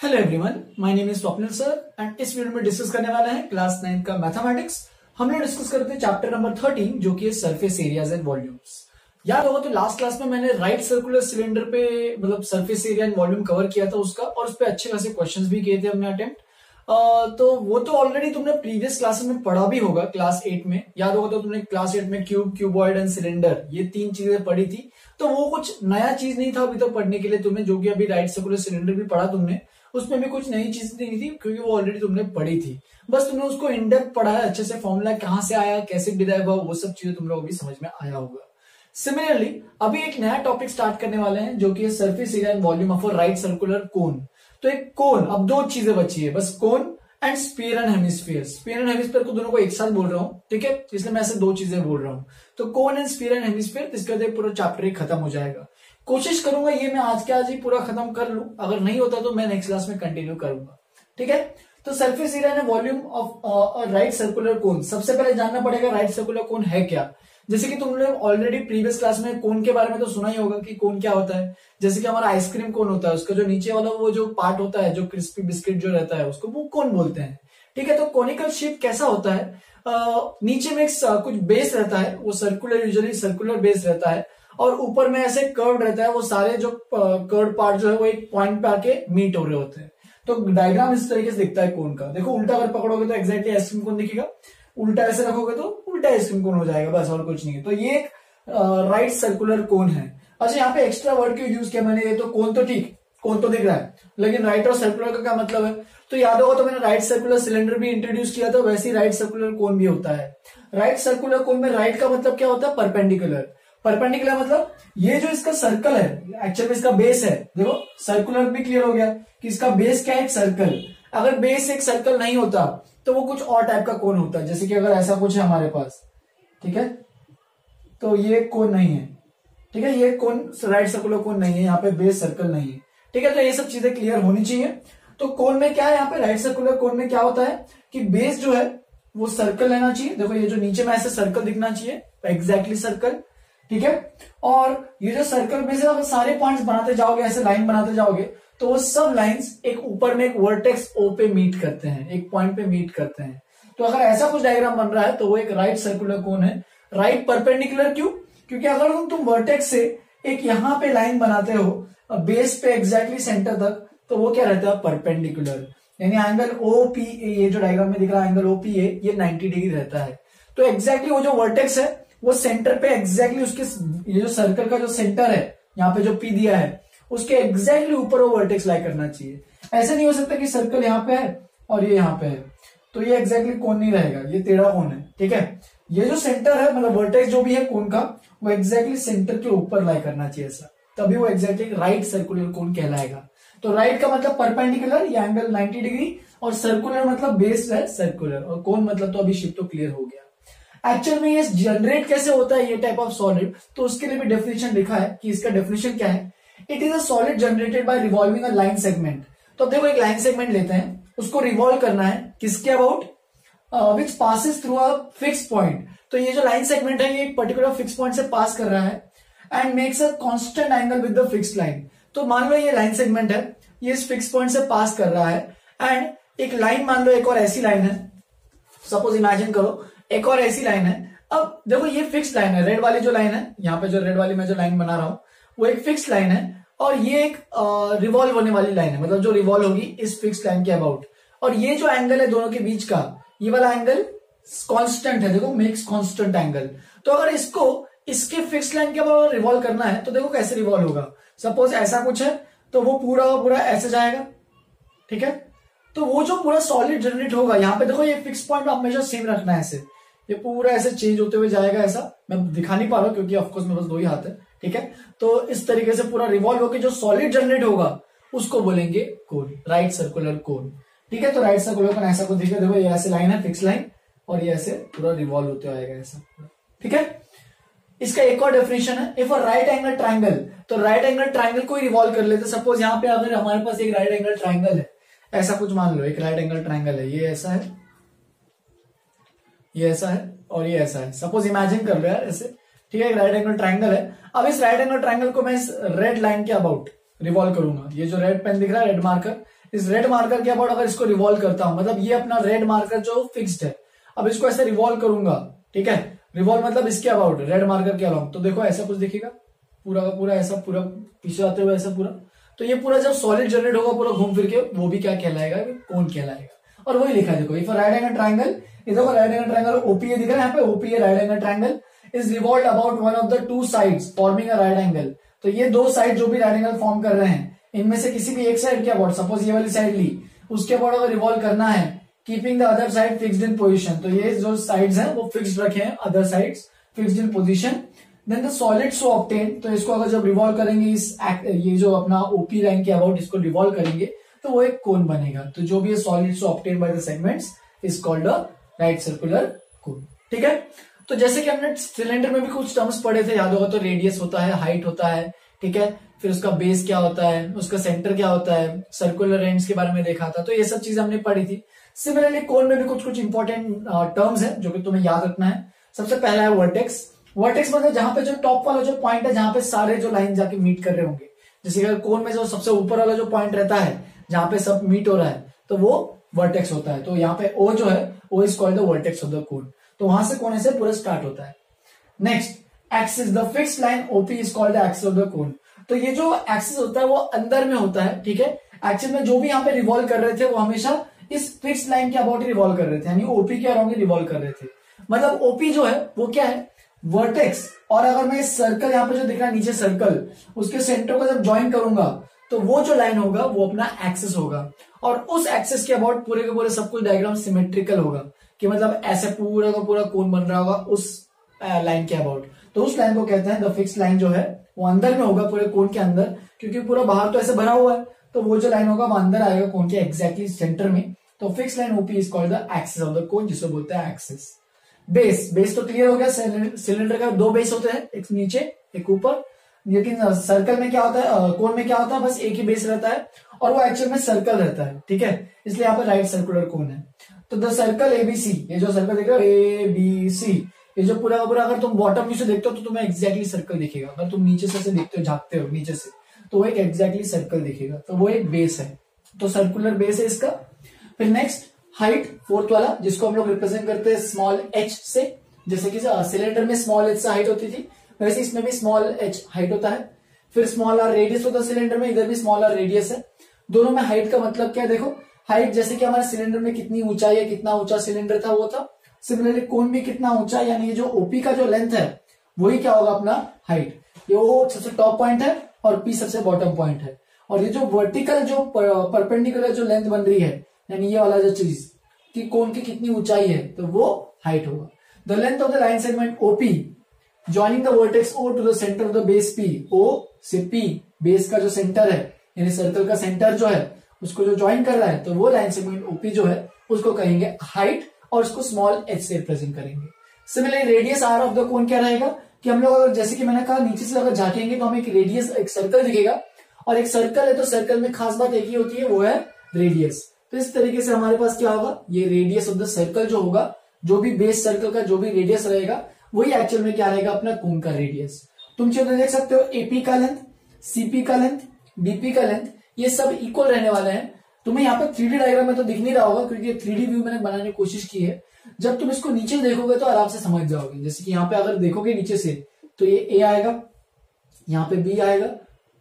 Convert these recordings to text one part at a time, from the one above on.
Hello everyone, my name is Swapnil sir and इस video में discuss करने वाला है क्लास 9 का मैथमेटिक्स। हम लोग डिस्कस करते हैं चैप्टर नंबर 13 जो कि है सरफेस एरियाज एंड वॉल्यूम्स। याद होगा तो लास्ट क्लास में मैंने राइट सर्कुलर सिलेंडर पे मतलब surface area and volume cover किया था उसका, और उस पर अच्छे खासे क्वेश्चंस भी किए थे हमने अटेम्प्ट। तो वो तो ऑलरेडी तुमने प्रीवियस क्लास में पढ़ा भी होगा क्लास 8 में। याद होगा तो तुमने क्लास 8 में क्यूब, क्यूबॉइड एंड सिलेंडर ये तीन चीजें पढ़ी थी। तो वो कुछ नया चीज नहीं था अभी तक पढ़ने के लिए तुम्हें, जो कि अभी राइट सर्कुलर सिलेंडर भी पढ़ा तुमने, उसमें भी कुछ नई चीज नहीं थी क्योंकि वो ऑलरेडी तुमने पढ़ी थी। बस तुमने उसको इन डेप्थ पढ़ा है अच्छे से, फॉर्मूला कहां से आया, कैसे डिराइव हुआ, वो सब चीजें तुम लोग भी समझ में आया होगा। सिमिलरली अभी एक नया टॉपिक स्टार्ट करने वाले हैं जो कि है surface area and volume of a right circular कोन। तो एक कोन, अब दो चीजें बची है बस, cone and sphere and hemisphere. Sphere and hemisphere को दोनों को एक साथ बोल रहा हूं, ठीक है, इसलिए मैं ऐसे दो चीजें बोल रहा हूं। तो cone and sphere and hemisphere, इसके बाद पूरा चैप्टर ही खत्म हो जाएगा। कोशिश करूंगा ये मैं आज के आज ही पूरा खत्म कर लूं, अगर नहीं होता तो मैं नेक्स्ट क्लास में कंटिन्यू करूंगा, ठीक है। तो surface area and volume of right circular कोन, सबसे पहले जानना पड़ेगा राइट सर्कुलर कोन है क्या। जैसे कि तुम लोग ऑलरेडी प्रीवियस क्लास में कोन के बारे में तो सुना ही होगा कि कोन क्या होता है। जैसे कि हमारा आइसक्रीम कोन होता है, उसका जो नीचे वाला वो जो पार्ट होता है, जो क्रिस्पी बिस्किट जो रहता है, उसको वो कोन बोलते हैं, ठीक है। तो कोनिकल शेप कैसा होता है, नीचे में एक कुछ बेस रहता है, वो सर्कुलर, यूजुअली सर्कुलर बेस रहता है, और ऊपर में ऐसे कर्व रहता है। वो सारे जो कर्व पार्ट जो है वो एक पॉइंट पे आके मीट हो रहे होते हैं। तो डायग्राम इस तरीके से दिखता है कोन का। देखो उल्टा अगर पकड़ोगे तो एग्जैक्टली आइसक्रीम कोन दिखेगा, उल्टा ऐसे रखोगे तो उल्टा आइसक्रीम कोन हो जाएगा, बस और कुछ नहीं है। तो ये एक राइट सर्कुलर कोन है। अच्छा, यहाँ पे एक्स्ट्रा वर्ड क्यों यूज किया मैंने, ये तो कोन तो ठीक, कोन तो दिख रहा है, लेकिन राइट और सर्कुलर का क्या मतलब है। तो याद होगा तो मैंने राइट सर्कुलर सिलेंडर भी इंट्रोड्यूस किया था, वैसे ही राइट सर्कुलर कोन भी होता है। राइट सर्कुलर कोन में राइट का मतलब क्या होता है, परपेंडिकुलर। परपेंडिकुलर मतलब ये जो इसका सर्कल है, एक्चुअल में इसका बेस है। देखो सर्कुलर भी क्लियर हो गया कि इसका बेस क्या है, एक सर्कल। अगर बेस एक सर्कल नहीं होता तो वो कुछ और टाइप का कोन होता है। जैसे कि अगर ऐसा कुछ है हमारे पास, ठीक है, तो ये कोन नहीं है, ठीक है, ये कोन राइट सर्कुलर कोन नहीं है, यहाँ पे बेस सर्कल नहीं है, ठीक है। तो ये सब चीजें क्लियर होनी चाहिए। तो कोन में क्या है, यहाँ पे राइट सर्कुलर कोन में क्या होता है कि बेस जो है वो सर्कल रहना चाहिए। देखो ये जो नीचे में ऐसे सर्कल दिखना चाहिए, एग्जैक्टली सर्कल, ठीक है। और ये जो सर्कल में से अगर सारे पॉइंट्स बनाते जाओगे, ऐसे लाइन बनाते जाओगे, तो वो सब लाइंस एक ऊपर में एक वर्टेक्स ओ पे मीट करते हैं, एक पॉइंट पे मीट करते हैं। तो अगर ऐसा कुछ डायग्राम बन रहा है तो वो एक राइट सर्कुलर कोन है। राइट परपेंडिकुलर क्यों, क्योंकि अगर तुम वर्टेक्स से एक यहां पे लाइन बनाते हो बेस पे एग्जैक्टली सेंटर तक, तो वो क्या रहता है, परपेंडिकुलर। यानी एंगल ओपीए, ये जो डायग्राम में दिख रहा है एंगल ओपीए, ये 90 डिग्री रहता है। तो एग्जैक्टली वो जो वर्टेक्स है वो सेंटर पे एग्जैक्टली उसके, ये जो सर्कल का जो सेंटर है, यहाँ पे जो पी दिया है, उसके एग्जैक्टली ऊपर वो वर्टेक्स लाई करना चाहिए। ऐसे नहीं हो सकता कि सर्कल यहाँ पे है और ये यहाँ पे है, तो ये एग्जैक्टली कोन नहीं रहेगा, ये टेढ़ा कोन है, ठीक है। ये जो सेंटर है मतलब वर्टेक्स जो भी है कोन का, वो एग्जैक्टली सेंटर के ऊपर लाई करना चाहिए ऐसा, तभी वो एग्जैक्टली राइट सर्कुलर कोन कहलाएगा। तो राइट का मतलब परपेंडिकुलर, ये एंगल 90 डिग्री, और सर्कुलर मतलब बेस है सर्कुलर, और कोन मतलब तो अभी शिफ्ट तो क्लियर हो गया। एक्चुअल में ये जनरेट कैसे होता है ये टाइप ऑफ सॉलिड, तो उसके लिए भी डेफिनेशन लिखा है कि इसका डेफिनेशन क्या है। It is a solid generated by revolving a line segment. तो देखो एक लाइन सेगमेंट लेते हैं, उसको रिवॉल्व करना है किसके about, which passes through a fix point. तो ये जो लाइन सेगमेंट है ये एक पर्टिकुलर फिक्स पॉइंट से पास कर रहा है and makes a constant angle with the fixed line. तो मान लो ये लाइन सेगमेंट है, ये इस फिक्स पॉइंट से पास कर रहा है, एंड एक लाइन मान लो, एक और ऐसी लाइन है, सपोज इमेजिन करो एक और ऐसी लाइन है। अब देखो ये फिक्स लाइन है, रेड वाली जो लाइन है, यहाँ पे जो रेड वाली मैं जो लाइन बना रहा हूं वो एक फिक्स लाइन है, और ये एक रिवॉल्व होने वाली लाइन है, मतलब जो रिवॉल्व होगी इस फिक्स लाइन के अबाउट। और ये जो एंगल है दोनों के बीच का, ये वाला एंगल कांस्टेंट है, देखो मेक्स कांस्टेंट एंगल। तो अगर इसको इसके फिक्स लाइन के अबाउट रिवॉल्व करना है तो देखो कैसे रिवॉल्व होगा। सपोज ऐसा कुछ है तो वो पूरा ऐसे जाएगा, ठीक है। तो वो जो पूरा सॉलिड जनरेट होगा, यहाँ पे देखो ये फिक्स पॉइंट हमेशा सेम रखना है, ऐसे ये पूरा ऐसे चेंज होते हुए जाएगा। ऐसा मैं दिखा नहीं पा रहा हूं क्योंकि ऑफकोर्स मेरे पास दो ही हाथ है, ठीक है। तो इस तरीके से पूरा रिवॉल्व होकर जो सॉलिड जनरेट होगा उसको बोलेंगे कोन, राइट सर्कुलर कोन, ठीक है। तो राइट सर्कुलर कोन ऐसा कुछ दिखेगा, देखो ये ऐसे लाइन है फिक्स लाइन, और ये ऐसे पूरा रिवॉल्व होते आएगा ऐसा, ठीक है। इसका एक और डेफिनेशन है, if a right angle triangle, तो राइट एंगल ट्राइंगल को रिवॉल्व कर लेते। सपोज यहाँ पे अगर हमारे पास एक राइट एंगल ट्राइंगल है, ऐसा कुछ मान लो, एक राइट एंगल ट्राइंगल है, ये ऐसा है, ये ऐसा है, और ये ऐसा है। सपोज इमेजिन कर लो यार ऐसे, ठीक है, एक राइट एंगल ट्राइंगल है। अब इस राइट एंगल ट्राइंगल को मैं इस रेड लाइन के अबाउट रिवॉल्व करूंगा, ये जो रेड पेन दिख रहा है रेड मार्कर, इस रेड मार्कर के अबाउट अगर इसको रिवॉल्व करता हूं, मतलब ये अपना रेड मार्कर जो फिक्स्ड है, अब इसको ऐसे रिवॉल्व करूंगा, ठीक है, रिवॉल्व मतलब इसके अबाउट रेड मार्कर के अलाउंग, तो देखो ऐसा कुछ दिखेगा पूरा का पूरा, ऐसा पूरा पीछे आते हुए ऐसा पूरा, तो ये पूरा जब सॉलिड जनरेट होगा पूरा घूम फिर के, वो भी क्या कहलाएगा, कोन कहलाएगा। और वही लिखा है देखो, इफ राइट एंगल ट्राइंगल, ये देखो राइट एंगल ट्राइंगल ओपी दिख रहा है यहाँ पे, OP right angle triangle is revolve about one of the two sides forming a right angle. तो ये दो साइड जो भी राइट एंगल फॉर्म कर रहे हैं, इनमें से किसी भी एक साइड के अबाउट, सपोज ये वाली साइड ली, उसके अबाउट अगर रिवॉल्व करना है, keeping the other side fixed in position, तो ये जो साइड्स हैं वो फिक्स्ड रखे हैं, other sides fixed in position, then the solid so obtain, तो इसको अगर जब रिवॉल्व करेंगे इस ये जो अपना ओपी लाइन के अबाउट इसको रिवॉल्व करेंगे तो वो एक कोन बनेगा। तो जो भी solid so obtain by the segments is called a right circular कोन, ठीक है। तो जैसे कि हमने सिलेंडर में भी कुछ टर्म्स पढ़े थे, याद होगा, तो रेडियस होता है, हाइट होता है, ठीक है, फिर उसका बेस क्या होता है, उसका सेंटर क्या होता है, सर्कुलर एंड्स के बारे में देखा था, तो ये सब चीजें हमने पढ़ी थी। सिमिलरली कोन में भी कुछ कुछ इंपॉर्टेंट टर्म्स है जो कि तुम्हें याद रखना है। सबसे पहला है वर्टेक्स। वर्टेक्स मतलब जहां पे जो टॉप वाला जो पॉइंट है, जहां पे सारे जो लाइन जाके मीट कर रहे होंगे, जैसे अगर कोन में जो सबसे ऊपर वाला जो पॉइंट रहता है जहां पे सब मीट हो रहा है, तो वो वर्टेक्स होता है। तो यहाँ पे ओ जो है वो is called the vertex of the कोन, तो वहां से कोने से पूरा स्टार्ट होता है। Next axis, the fixed line OP is called the axis of the कोन। तो ये जो एक्सिस होता है वो अंदर में होता है, ठीक है। एक्सिस में जो भी यहाँ पे रिवॉल्व कर रहे थे वो हमेशा इस फिक्स्ड लाइन के अबाउट ही रिवॉल्व कर रहे थे, यानी ओपी के अराउंड ही रिवॉल्व कर रहे थे। मतलब ओपी जो है वो क्या है, वर्टेक्स। और अगर मैं इस सर्कल यहाँ पे जो दिख रहा है नीचे सर्कल, उसके सेंटर को जब ज्वाइन करूंगा तो वो जो लाइन होगा वो अपना एक्सिस होगा, और उस एक्सिस के अबाउट पूरे के पूरे सब कुछ डायग्राम सिमेट्रिकल होगा, कि मतलब ऐसे पूरा का पूरा कोन बन रहा होगा उस लाइन के अबाउट। तो उस लाइन को कहते हैं द फिक्स्ड लाइन, जो है वो अंदर में होगा पूरे कोन के अंदर, क्योंकि पूरा बाहर तो ऐसे भरा हुआ है, तो वो जो लाइन होगा वो अंदर आएगा कोन के एग्जैक्टली सेंटर में। तो fixed line OP is called the axis of the कोन, जिसको बोलते हैं एक्सिस। बेस, बेस तो क्लियर हो गया, सिलेंडर का दो बेस होते हैं, एक नीचे एक ऊपर। लेकिन सर्कल में क्या होता है, कोन में क्या होता है, बस एक ही बेस रहता है और वो एक्चुअल में सर्कल रहता है, ठीक है, इसलिए यहाँ पे राइट सर्कुलर कोन है। तो द सर्कल एबीसी, ये जो सर्कल देख रहे हो एबीसी, ये जो पूरा का पूरा, अगर तुम बॉटम व्यू से देखते हो तो तुम्हें एग्जैक्टली सर्कल दिखेगा, अगर तुम नीचे से देखते हो, झांकते हो नीचे से, तो वो एक एग्जैक्टली सर्कल दिखेगा, तो वो एक बेस है, तो सर्कुलर बेस है इसका। फिर नेक्स्ट हाइट, फोर्थ वाला, जिसको हम लोग रिप्रेजेंट करते हैं स्मॉल एच से, जैसे कि सिलेंडर में स्मॉल एच से हाइट होती थी, वैसे इसमें भी स्मॉल एच हाइट होता है। फिर स्मॉल आर रेडियस होता है सिलेंडर में, इधर भी स्मॉल आर रेडियस है। दोनों में हाइट का मतलब क्या है, देखो हाइट जैसे कि हमारे सिलेंडर में कितनी ऊंचाई है, कितना ऊंचा सिलेंडर था वो था, सिमिलरली कोन भी कितना ऊंचा, यानी ये जो ओपी का जो लेंथ है वही क्या होगा अपना हाइट। ये वो सबसे टॉप पॉइंट है और पी सबसे बॉटम पॉइंट है, और ये जो वर्टिकल जो परपेंडिकुलर जो लेंथ बन रही है, यानी ये वाला जो चीज कि कोन की कितनी ऊंचाई है, तो वो हाइट होगा। The length of the line segment OP joining the vertex O to the centre of the base P, O से पी बेस का जो सेंटर है, यानी सर्कल का सेंटर जो है उसको जो ज्वाइन कर रहा है, तो वो लाइन सेगमेंट ओपी जो है उसको कहेंगे हाइट, और उसको स्मॉल एच से रिप्रेजेंट करेंगे। Similarly radius R of the cone क्या रहेगा, कि हम लोग अगर जैसे कि मैंने कहा नीचे से अगर झांकेंगे तो हमें एक रेडियस, एक सर्कल दिखेगा, और एक सर्कल है तो सर्कल में खास बात एक ही होती है, वो है रेडियस। तो इस तरीके से हमारे पास क्या होगा, ये रेडियस ऑफ द सर्कल जो होगा, जो भी बेस सर्कल का जो भी रेडियस रहेगा वही एक्चुअल में क्या रहेगा, अपना कोन का रेडियस। तुम चलो देख सकते हो एपी का लेंथ, सीपी का लेंथ, बीपी का लेंथ, ये सब इक्वल रहने वाले हैं। तुम्हें यहाँ पे 3D डायग्राम में तो दिख नहीं रहा होगा, क्योंकि 3D व्यू मैंने बनाने की कोशिश की है। जब तुम इसको नीचे देखोगे तो आराम से समझ जाओगे। जैसे कि यहाँ पे अगर देखोगे नीचे से, तो ये ए आएगा, यहाँ पे बी आएगा,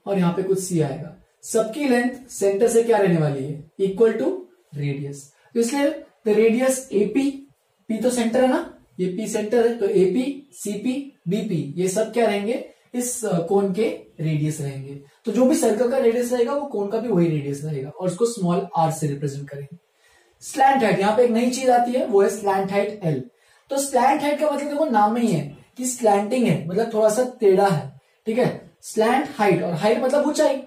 और यहाँ पे कुछ सी आएगा। सबकी लेंथ सेंटर से क्या रहने वाली है, इक्वल टू रेडियस। तो इसलिए द रेडियस एपी, पी तो सेंटर है ना, ये पी सेंटर है, तो एपी, सीपी, बीपी ये सब क्या रहेंगे, इस कोन के रेडियस रहेंगे। तो जो भी सर्कल का रेडियस रहेगा वो कोन का भी वही रेडियस रहेगा, और उसको स्मॉल आर से रिप्रेजेंट करेंगे। स्लैंट हाइट, यहाँ पे एक नई चीज आती है, वो है स्लैंट हाइट एल। तो स्लैंट हाइट का मतलब देखो नाम में ही है कि स्लैंटिंग है, मतलब थोड़ा सा टेढ़ा है, ठीक है। स्लैंट हाइट, और हाइट मतलब ऊंचाई,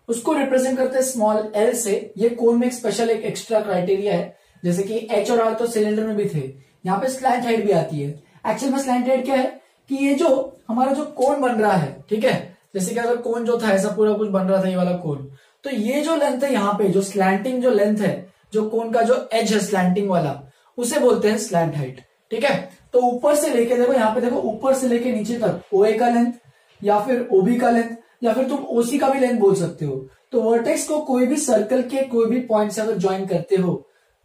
उसको रिप्रेजेंट करते हैं स्मॉल एल से। ये कोन में एक स्पेशल एक एक्स्ट्रा क्राइटेरिया है, जैसे कि एच और आर तो सिलेंडर में भी थे, यहाँ पे स्लैंट हाइट भी आती है। एक्चुअल में स्लैंट हाइट क्या है, कि ये जो हमारा जो कोन बन रहा है, ठीक है, जैसे कि अगर कोन जो था ऐसा पूरा कुछ बन रहा था, ये वाला कोन, तो ये जो लेंथ है यहाँ पे, जो स्लैंटिंग जो लेंथ है, जो कोन का जो एज है स्लैंटिंग वाला, उसे बोलते हैं स्लैंट हाइट, ठीक है। तो ऊपर से लेके देखो, यहाँ पे देखो ऊपर से लेके नीचे तक ओए का लेंथ या फिर ओबी का लेंथ, या फिर तुम ओसी का भी लेंथ बोल सकते हो। तो वर्टेक्स को कोई भी सर्कल के कोई भी पॉइंट से अगर ज्वाइन करते हो,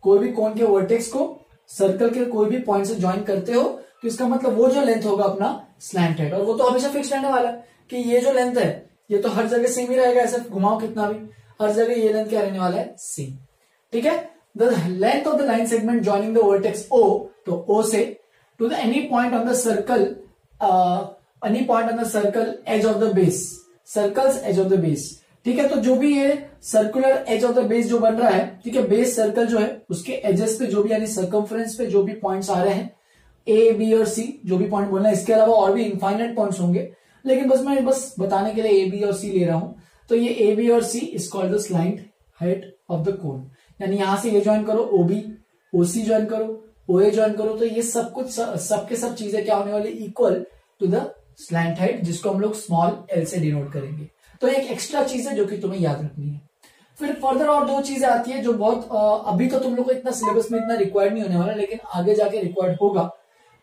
कोई भी कोन के वर्टेक्स को सर्कल के कोई भी पॉइंट से ज्वाइन करते हो, तो इसका मतलब वो जो लेंथ होगा अपना स्लैंट हेड, और वो तो हमेशा फिक्स रहने वाला है कि ये जो लेंथ है ये तो हर जगह सेम ही रहेगा, ऐसे घुमाओ कितना भी, हर जगह ये लेंथ क्या रहने वाला है, सेम। ठीक है, the length of the line segment joining the vertex O, तो ओ से to the any point on the circle, any point on the circle edge of the base, circles edge of the base. ठीक है, तो जो भी ये circular edge of the base जो बन रहा है, ठीक है, बेस सर्कल जो है उसके एजेस पे जो भी यानी सर्कमफ्रेंस पे जो भी पॉइंट्स आ रहे हैं, ए बी और सी जो भी पॉइंट बोलना है, इसके अलावा और भी इनफाइनाइट पॉइंट्स होंगे, लेकिन मैं बस बताने के लिए ए बी और सी ले रहा हूं। तो ये ए बी और C is called the slant height of the cone, यानी यहां से ये ज्वाइन करो ओबी, ओसी ज्वाइन करो, ओए ज्वाइन करो, तो ये सब कुछ सबके सब चीजें क्या होने वाली, equal to the slant height, जिसको हम लोग स्मॉल एल से डिनोट करेंगे। तो एक एक्स्ट्रा चीज है जो कि तुम्हें याद रखनी है। फिर फर्दर और दो चीजें आती है जो बहुत अभी तो तुम लोग को इतना सिलेबस में इतना रिक्वायर्ड नहीं होने वाला, लेकिन आगे जाके रिक्वायर्ड होगा।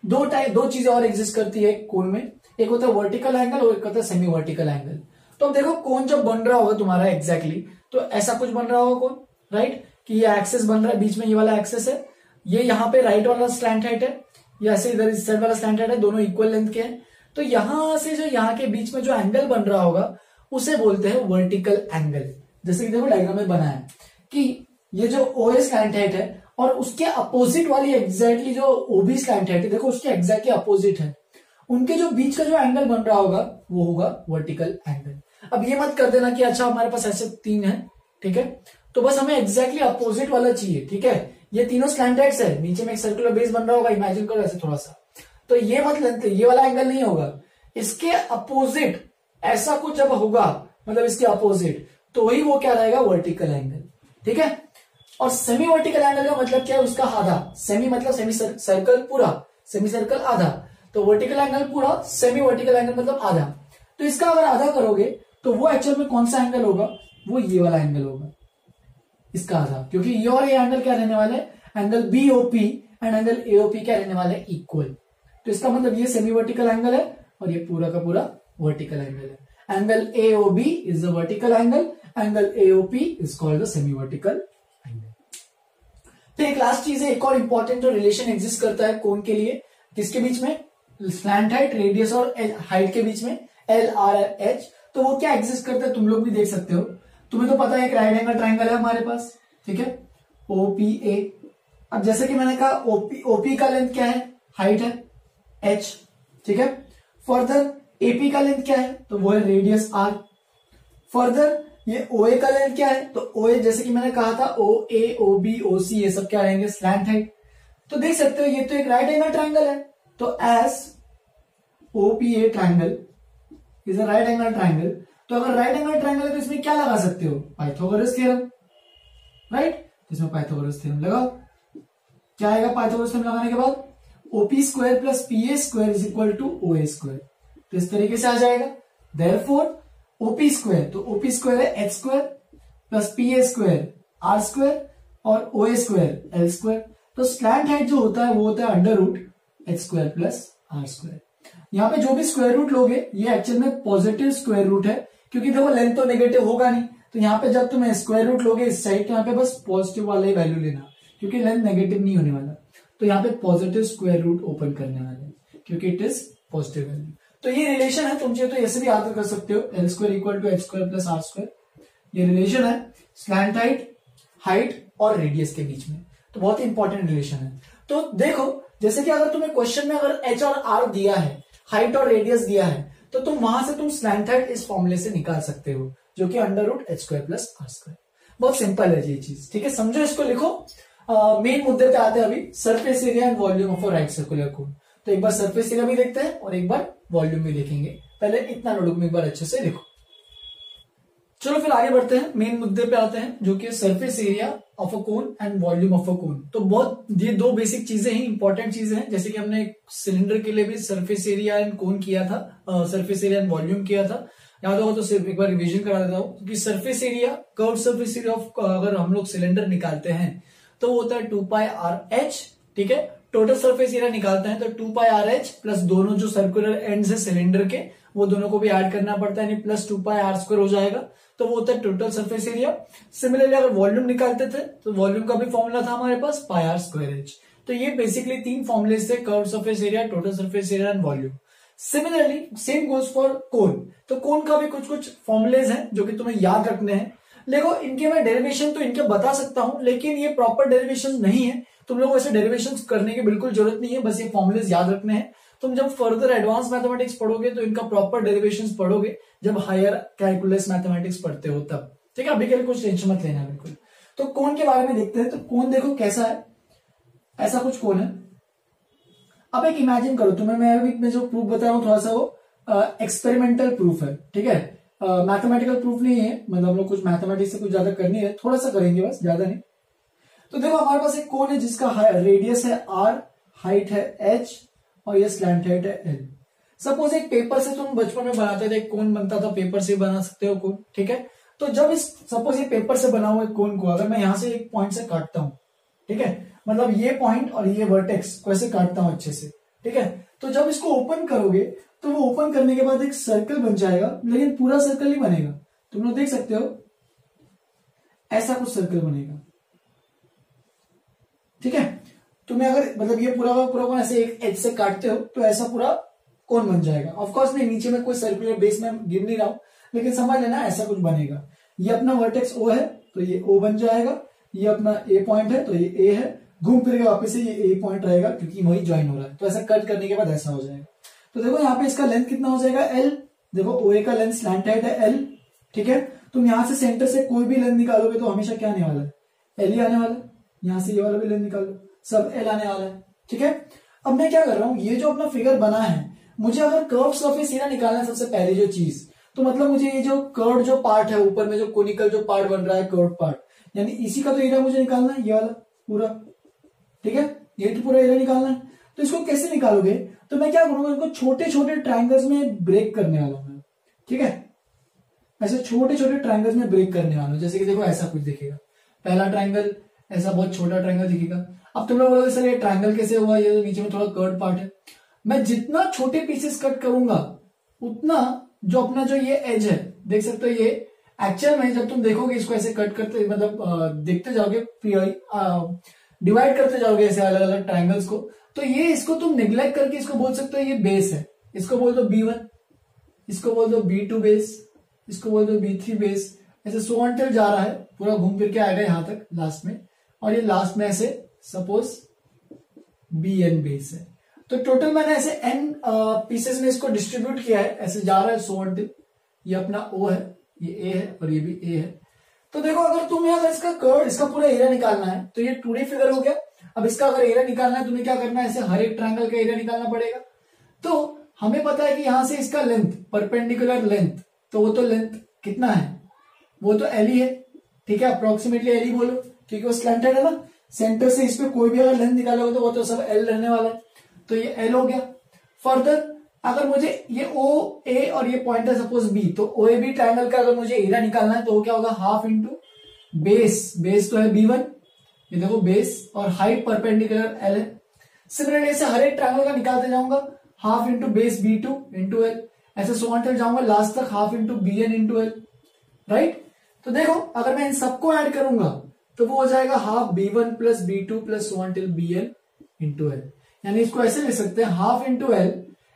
दो चीजें और एग्जिस्ट करती है कोन में, एक होता है वर्टिकल एंगल और एक होता है सेमी वर्टिकल एंगल। तो अब देखो कोन जब बन रहा होगा तुम्हारा एग्जैक्टली, तो ऐसा कुछ बन रहा होगा कोन, राइट, कि ये एक्सेस बन रहा है, बीच में ये वाला एक्सेस है, ये यहाँ पे राइट वाला स्लैंट हेड है, या ऐसे इधर इस साइड वाला स्लैंट हेड है, दोनों इक्वल लेंथ के हैं। तो यहां से जो यहाँ के बीच में जो एंगल बन रहा होगा उसे बोलते हैं वर्टिकल एंगल। जैसे कि देखो डायग्राम में बना है कि ये जो ओए स्लैंट हेड है और उसके अपोजिट वाली एग्जैक्टली जो ओबी स्लैंट हेड है, देखो उसके एग्जैक्टली अपोजिट है, उनके जो बीच का जो एंगल बन रहा होगा वो होगा वर्टिकल एंगल। अब ये मत कर देना कि अच्छा हमारे पास ऐसे तीन है, ठीक है, तो बस हमें एग्जैक्टली अपोजिट वाला चाहिए। ठीक है, ये तीनों स्लैंट हेड्स है, नीचे में एक सर्कुलर बेस बन रहा होगा, इमेजिन करो ऐसे थोड़ा सा, तो ये मतलब ये वाला एंगल नहीं होगा, इसके अपोजिट ऐसा कुछ जब होगा, मतलब इसके अपोजिट, तो वही वो क्या रहेगा, वर्टिकल एंगल। ठीक है, और सेमी वर्टिकल एंगल का मतलब क्या है, उसका आधा, सेमी मतलब सेमी सर्कल पूरा, सेमी सर्कल आधा, तो वर्टिकल एंगल पूरा, सेमी वर्टिकल एंगल मतलब आधा। तो इसका अगर आधा करोगे तो वो एक्चुअल में कौन सा एंगल होगा, वो ये वाला एंगल होगा, इसका आधा, क्योंकि ये और ये एंगल क्या रहने वाले, angle BOP and angle AOP क्या रहने वाले, इक्वल। तो इसका मतलब ये सेमी वर्टिकल एंगल है और ये पूरा का पूरा वर्टिकल एंगल है। Angle AOB is the vertical angle, angle AOP is called the semi vertical angle. फिर एक लास्ट चीज है, एक और इंपॉर्टेंट जो रिलेशन एग्जिस्ट करता है कोन के लिए, किसके बीच में, स्लैंट हाइट, रेडियस और हाइट के बीच में, LRH। तो वो क्या एग्जिस्ट करता है तुम लोग भी देख सकते हो, तुम्हें तो पता है एक राइट एंगल ट्राइंगल है हमारे पास, ठीक है, OPA। अब जैसे कि मैंने कहा OP का लेंथ क्या है, हाइट है H, ठीक है, फर्दर AP का लेंथ क्या है, तो वो है रेडियस R। फर्दर ये OA का लेंथ क्या है, तो OA जैसे कि मैंने कहा था OA OB OC ये सब क्या रहेंगे, स्लैंट हाइट। तो देख सकते हो ये तो एक राइट एंगल ट्राइंगल है, तो S OPA triangle is a right angle triangle. तो अगर राइट एंगल ट्राइंगल है तो इसमें क्या लगा सकते हो, पाइथागोरस थ्योरम, राइट, तो इसमें पाइथागोरस थ्योरम लगाओ। क्या आएगा पाइथागोरस थ्योरम लगाने के बाद, OP square plus PA square is equal to OA square, तो इस तरीके से आ जाएगा। देयरफॉर OP स्क्वायर, तो OP स्क्वायर है H square plus PA square R square और OA स्क्वायर L स्क्वायर। तो स्लैंट हाइट जो होता है वो होता है under root H square plus R square. यहाँ पे जो भी स्क्वायर रूट लोगे ये एक्चुअल में पॉजिटिव स्क्वायर रूट है, क्योंकि देखो लेंथ तो नेगेटिव होगा नहीं, तो यहाँ पे जब तुम स्क्वायर रूट लोगे इस साइड, तो यहाँ पे बस पॉजिटिव वाला ही वैल्यू लेना, क्योंकि लेंथ नेगेटिव नहीं होने वाला। तो यहाँ पे पॉजिटिव स्क्वायर रूट ओपन करने वाले हैं, क्योंकि इट इज पॉजिटिव वैल्यू। तो ये रिलेशन है, तुम चाहिए तो ऐसे भी याद कर सकते हो, L square equal to H square plus R square. ये रिलेशन है स्लैंट हाइट और रेडियस के बीच में, तो बहुत ही इंपॉर्टेंट रिलेशन है। तो देखो जैसे कि अगर तुम्हें क्वेश्चन में अगर H और R दिया है, हाइट और रेडियस दिया है, तो तुम वहां से तुम स्लैंट हाइट इस फॉर्मूले से निकाल सकते हो, जो कि under root H square plus R square. बहुत सिंपल है ये चीज, ठीक है, समझो इसको, लिखो। मेन मुद्दे पे आते हैं अभी, surface area and volume of a right circular कोन। तो एक बार सरफेस एरिया भी देखते हैं और एक बार वॉल्यूम भी देखेंगे। पहले इतना नोटबुक में एक बार अच्छे से लिखो। चलो फिर आगे बढ़ते हैं, मेन मुद्दे पे आते हैं, जो कि surface area of a cone and volume of a cone. तो बहुत ये दो बेसिक चीजें ही इंपॉर्टेंट चीजें हैं, जैसे कि हमने सिलेंडर के लिए भी सरफेस एरिया एंड कोन किया था, सरफेस एरिया एंड वॉल्यूम किया था, याद होगा तो सिर्फ एक बार रिवीजन करा देता हूं कि surface area, curve surface area of, अगर हम लोग सिलेंडर निकालते हैं तो वो होता है 2 पाई R H, ठीक है, टोटल सरफेस एरिया निकालते हैं तो 2πRH प्लस दोनों जो सर्कुलर एंड्स है सिलेंडर के वो दोनों को भी ऐड करना पड़ता है, यानी प्लस 2πr² हो जाएगा, तो वो होता है टोटल सरफेस एरिया। सिमिलरली अगर वॉल्यूम निकालते थे तो वॉल्यूम का भी फॉर्मूला था हमारे पास πr²h। तो ये बेसिकली तीन फॉर्मुलेस थे, curve surface area, total surface area and volume. Similarly same goes for cone. तो कोन का भी कुछ कुछ फॉर्मुलेज हैं जो कि तुम्हें याद रखने हैं। देखो इनके मैं डेरिवेशन तो इनके बता सकता हूं, लेकिन ये प्रॉपर डेरिवेशन नहीं है, तुम लोगों को ऐसे डेरिवेशन करने की बिल्कुल जरूरत नहीं है, बस ये फॉर्मुलेज याद रखने हैं। तुम जब फर्दर एडवांस मैथमेटिक्स पढ़ोगे तो इनका प्रॉपर डेरिवेशन पढ़ोगे, जब हायर कैलकुलस मैथमेटिक्स पढ़ते हो तब। ठीक है, अभी के लिए कुछ टेंशन मत लेना बिल्कुल। तो कोन के बारे में देखते हैं। तो कोन देखो कैसा है, ऐसा कुछ कोन है। अब एक इमेजिन करो, तुम्हें मैं जो प्रूफ बता रहा हूं थोड़ा सा वो एक्सपेरिमेंटल प्रूफ है, ठीक है, मैथमेटिकल प्रूफ नहीं है, मतलब हम लोग कुछ मैथमेटिक्स से कुछ ज्यादा करनी है, थोड़ा सा करेंगे बस, ज्यादा नहीं। तो देखो हमारे पास एक कोन है जिसका रेडियस है r, हाइट है h और ये स्लैंट हाइट है l। सपोज एक पेपर से तुम बचपन में बनाते थे, एक कोन बनता था, पेपर से बना सकते हो कोन, ठीक है। तो जब इस सपोज ये पेपर से बना हुआ कोन को अगर मैं यहां से एक पॉइंट से काटता हूं, ठीक है, मतलब ये पॉइंट और ये वर्टेक्स को ऐसे काटता हूं अच्छे से, ठीक है, तो जब इसको ओपन करोगे तो वो ओपन करने के बाद एक सर्कल बन जाएगा, लेकिन पूरा सर्कल नहीं बनेगा। तुम लोग देख सकते हो ऐसा कुछ सर्कल बनेगा, ठीक है। तुम्हें अगर मतलब ये पूरा कोन ऐसे एक एज से काटते हो तो ऐसा पूरा कोन बन जाएगा। ऑफ कोर्स मैं नीचे में कोई सर्कुलर बेस में गिर नहीं रहा हूं, लेकिन समझ लेना ऐसा कुछ बनेगा। ये अपना वर्टेक्स ओ है तो ये ओ बन जाएगा, ये अपना ए पॉइंट है तो ये ए है, घूम फिर के वापस से ये ए पॉइंट रहेगा क्योंकि वही ज्वाइन हो रहा है। तो ऐसा कट करने के बाद ऐसा हो जाएगा। तो देखो यहाँ पे इसका लेंथ कितना हो जाएगा एल। देखो ओ ए का लेंथ स्लैंट हाइट है एल, ठीक है। तुम यहां से सेंटर से कोई भी लेंथ निकालोगे तो हमेशा क्या आने वाला है, एल ही आने वाला है। यहां से ये वाला भी लेंथ निकालो, सब एल आने वाला है, ठीक है। अब मैं क्या कर रहा हूं, ये जो अपना फिगर बना है, मुझे अगर कर्व सरफेस एरिया निकालना है सबसे पहली जो चीज, तो मतलब मुझे ये जो कर्व जो पार्ट है ऊपर में जो कोनिकल जो पार्ट बन रहा है कर्व पार्ट, यानी इसी का तो एरिया मुझे निकालना है, ये वाला पूरा, ठीक है, ये तो पूरा एरिया निकालना है। तो इसको कैसे निकालोगे, तो मैं क्या करूंगा, इनको छोटे छोटे ट्राइंगल्स में ब्रेक करने वाला हूं, ठीक है, ऐसे छोटे छोटे ट्राइंगल्स में ब्रेक करने वाला हूं। जैसे कि देखो ऐसा कुछ दिखेगा, पहला ट्राइंगल ऐसा बहुत छोटा ट्राइंगल दिखेगा। अब तुम लोग बोलोगे सर ये ट्राइंगल कैसे हुआ, ये नीचे में थोड़ा कर्व पार्ट है। मैं जितना छोटे पीसेस कट करूंगा उतना जो अपना जो ये एज है, देख सकते हो, ये एक्चुअल में जब तुम देखोगे इसको ऐसे कट करते, मतलब देखते जाओगे, डिवाइड करते जाओगे ऐसे अलग अलग ट्राइंगल्स को, तो ये इसको तुम निग्लेक्ट करके इसको बोल सकते हो ये बेस है, इसको बोल दो B1, इसको बोल दो B2 बेस, इसको बोल दो B3 बेस, ऐसे सो ऑन टिल जा रहा है, पूरा घूम फिर के आएगा यहां तक लास्ट में, और ये लास्ट में ऐसे सपोज BN बेस है। तो टोटल मैंने ऐसे n पीसेस में इसको डिस्ट्रीब्यूट किया है, ऐसे जा रहा है सो ऑन टिल, ये अपना O है, ये A है और ये भी A है। तो देखो अगर तुम्हें अगर इसका कर्व, इसका पूरा एरिया निकालना है तो ये 2D फिगर हो गया। अब इसका अगर एरिया निकालना है तुम्हें क्या करना है, ऐसे हर एक ट्रायंगल का एरिया निकालना पड़ेगा। तो हमें पता है कि यहां से इसका लेंथ, परपेंडिकुलर लेंथ, तो वो तो लेंथ कितना है, वो तो एल ही है, ठीक है, अप्रोक्सीमेटली एल ही बोलो क्योंकि वो स्लैंटेड है ना। सेंटर से इस पे कोई भी अगर लेंथ निकालोगे तो वो तो सब एल रहने वाला है, तो ये एल हो गया। फर्दर अगर मुझे ये ओ ए और ये पॉइंट है सपोज बी, तो ओ ए बी ट्राइंगल का अगर मुझे एरिया निकालना है तो वो क्या होगा, हाफ इंटू बेस, बेस तो है B1, ये देखो बेस, और हाइट परपेंडिकुलर एल है। सिमिलरली ऐसे हर एक ट्राइंगल का निकालते जाऊंगा, half into base B2 into L, ऐसे सो ऑन टिल जाऊंगा लास्ट तक half into BN into L, right. तो देखो अगर मैं इन सबको ऐड करूंगा तो वो हो जाएगा half B1 plus B2 plus so on till BN into L, यानी इसको ऐसे लिख सकते हैं हाफ इंटू एल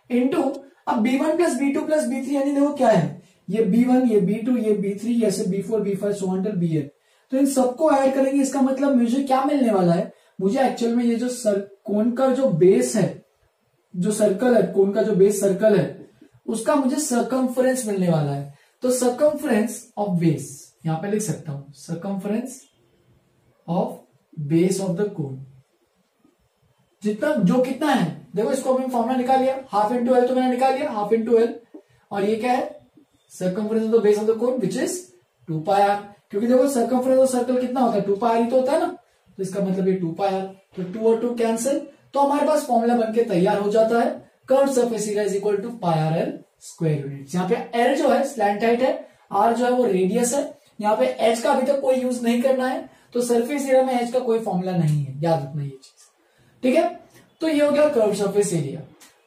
इंटू, अब B1 plus B2 plus B3, यानी देखो क्या है, ये B1, ये B2, ये B3, ऐसे B4, B5 so on till BN। तो इन सबको ऐड करेंगे, इसका मतलब मुझे क्या मिलने वाला है, मुझे एक्चुअल में ये जो कोन का जो बेस है, जो सर्कल है, कोन का जो बेस सर्कल है, उसका मुझे सर्कमफ्रेंस मिलने वाला है। तो सर्कमफ्रेंस ऑफ बेस यहां पे लिख सकता हूं, circumference of base of the कोन, जितना जो कितना है, देखो इसको हमने फॉर्मूला निकाल लिया, हाफ इंटू एल तो मैंने निकाल लिया, हाफ इंटू एल, और ये क्या है, circumference of the base of the cone which is 2πr, क्योंकि देखो सर्कमफ्रेंस ऑफ सर्कल कितना होता है, 2πr ही तो होता है ना, तो इसका मतलब ये 2πr, तो 2 और 2 कैंसिल, तो हमारे पास फॉर्मूला बनके तैयार हो जाता है, curve surface area is equal to πrl square unit. यहाँ पे एल जो है स्लैंट हाइट है, आर जो है वो रेडियस है, यहाँ पे एच का अभी तक कोई यूज नहीं करना है, तो सरफेस एरिया में एच का कोई फॉर्मूला नहीं है, याद रखना ये चीज, ठीक है। तो ये हो गया कर्व सरफेस एरिया।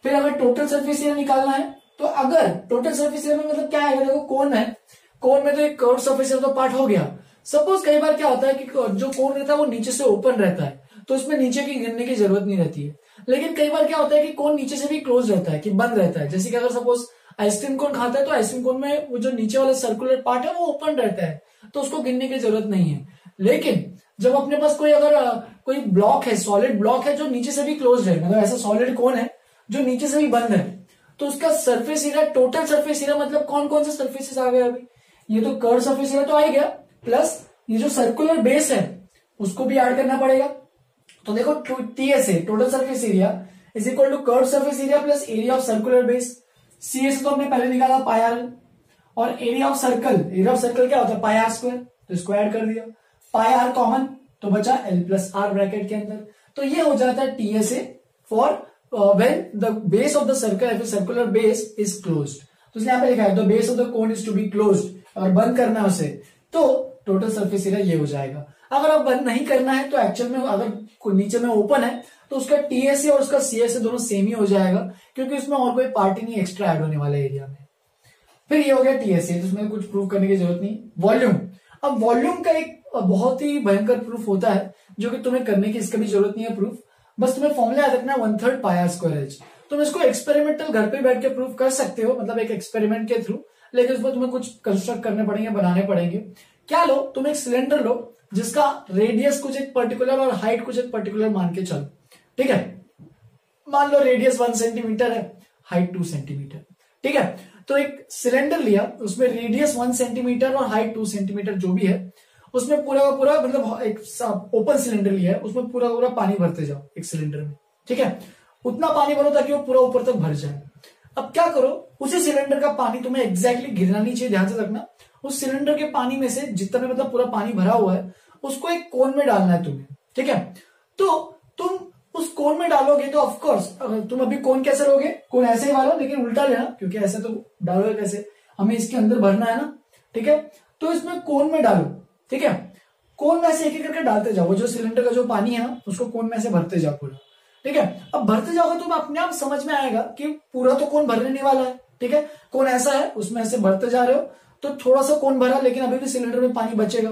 फिर अगर टोटल सरफेस एरिया निकालना है तो अगर टोटल सरफेस एरिया में मतलब क्या है, देखो कोन है, कोन में तो एक कर्व सरफेस एरिया तो पार्ट हो गया। सपोज कई बार क्या होता है कि जो कोन रहता है वो नीचे से ओपन रहता है, तो उसमें नीचे की गिरने की जरूरत नहीं रहती है। लेकिन कई बार क्या होता है कि कोन नीचे से भी क्लोज रहता है, कि बंद रहता है। जैसे कि अगर सपोज आइसक्रीम कोन खाता है तो आइसक्रीम कोन में वो जो नीचे वाला सर्कुलर पार्ट है वो ओपन रहता है, तो उसको गिनने की जरूरत नहीं है। लेकिन जब अपने पास कोई अगर कोई ब्लॉक है, सॉलिड ब्लॉक है जो नीचे से भी क्लोज है, मतलब ऐसा सॉलिड कोन है जो नीचे से भी बंद है, तो उसका surface area, total surface area मतलब कौन कौन से सरफेसेस आ गए अभी, ये तो कर्व सरफेस एरिया तो आ गया, प्लस ये जो सर्कुलर बेस है उसको भी ऐड करना पड़ेगा। तो देखो TSA total surface area is equal to curve surface area plus area of circular base. CS तो हमने पहले निकाला पाई आर, और एरिया ऑफ सर्कल क्या होता है, पाई आर स्क्वायर, तो इसको ऐड कर दिया, पाई आर कॉमन तो बचा एल प्लस आर ब्रैकेट के अंदर। तो ये हो जाता है TSA for when the base of the circle, circular base is closed. तो इसलिए यहाँ पे लिखा है the base of the cone is to be closed, अगर बंद करना है उसे तो टोटल सरफेस एरिया ये हो जाएगा। अगर आप बंद नहीं करना है तो एक्चुअल में अगर नीचे में ओपन है तो उसका टीएसए और उसका सीएसए दोनों सेम ही हो जाएगा, क्योंकि उसमें और कोई पार्ट नहीं एक्स्ट्रा ऐड होने वाला एरिया में। फिर ये हो गया टीएसए, तो उसमें कुछ प्रूफ करने की जरूरत नहीं। वॉल्यूम, अब वॉल्यूम का एक बहुत ही भयंकर प्रूफ होता है जो कि तुम्हें करने की इसका भी जरूरत नहीं है प्रूफ, बस तुम्हें फॉर्मूला याद रखना है 1/3 पाई आर स्क्वायर एच। तुम इसको एक्सपेरिमेंटल घर पे बैठ के प्रूफ कर सकते हो, मतलब एक एक्सपेरिमेंट के थ्रू, लेकिन उसमें तुम्हें कुछ कंस्ट्रक्ट करने पड़ेंगे, बनाने पड़ेंगे। क्या लो, तुम एक सिलेंडर लो जिसका रेडियस कुछ एक पर्टिकुलर और हाइट कुछ एक पर्टिकुलर मान के चलो, ठीक है। मान लो रेडियस 1 सेंटीमीटर है, हाइट 2 सेंटीमीटर, ठीक है। तो एक सिलेंडर लिया, उसमें रेडियस 1 सेंटीमीटर और हाइट 2 सेंटीमीटर जो भी है, उसमें पूरा का पूरा मतलब एक ओपन सिलेंडर लिया है, उसमें पूरा का पूरा पानी भरते जाओ एक सिलेंडर में, ठीक है। उतना पानी भरो ताकि वो पूरा ऊपर तक भर जाए। अब क्या करो, उसी सिलेंडर का पानी तुम्हें एग्जैक्टली गिरना नहीं चाहिए, ध्यान से रखना। उस सिलेंडर के पानी में से जितना भी मतलब पूरा पानी भरा हुआ है उसको एक कोन में डालना है तुम्हें, ठीक है। तो तुम उस कोन में डालोगे तो ऑफकोर्स तुम अभी कोन कैसे लोगे, कोन ऐसे ही डालो, लेकिन उल्टा लेना, क्योंकि ऐसे तो डालोगे कैसे, हमें इसके अंदर भरना है ना, ठीक है। तो इसमें कोन में डालो, ठीक है। कोन में ऐसे एक एक करके डालते जाओ, वो जो सिलेंडर का जो पानी है ना उसको कोन में ऐसे भरते जाओ पूरा, ठीक है। अब भरते जाओगे तो अपने आप समझ में आएगा कि पूरा तो कोन भरने नहीं वाला है, ठीक है। कोन ऐसा है, उसमें ऐसे भरते जा रहे हो तो थोड़ा सा कोन भरा, लेकिन अभी भी सिलेंडर में पानी बचेगा,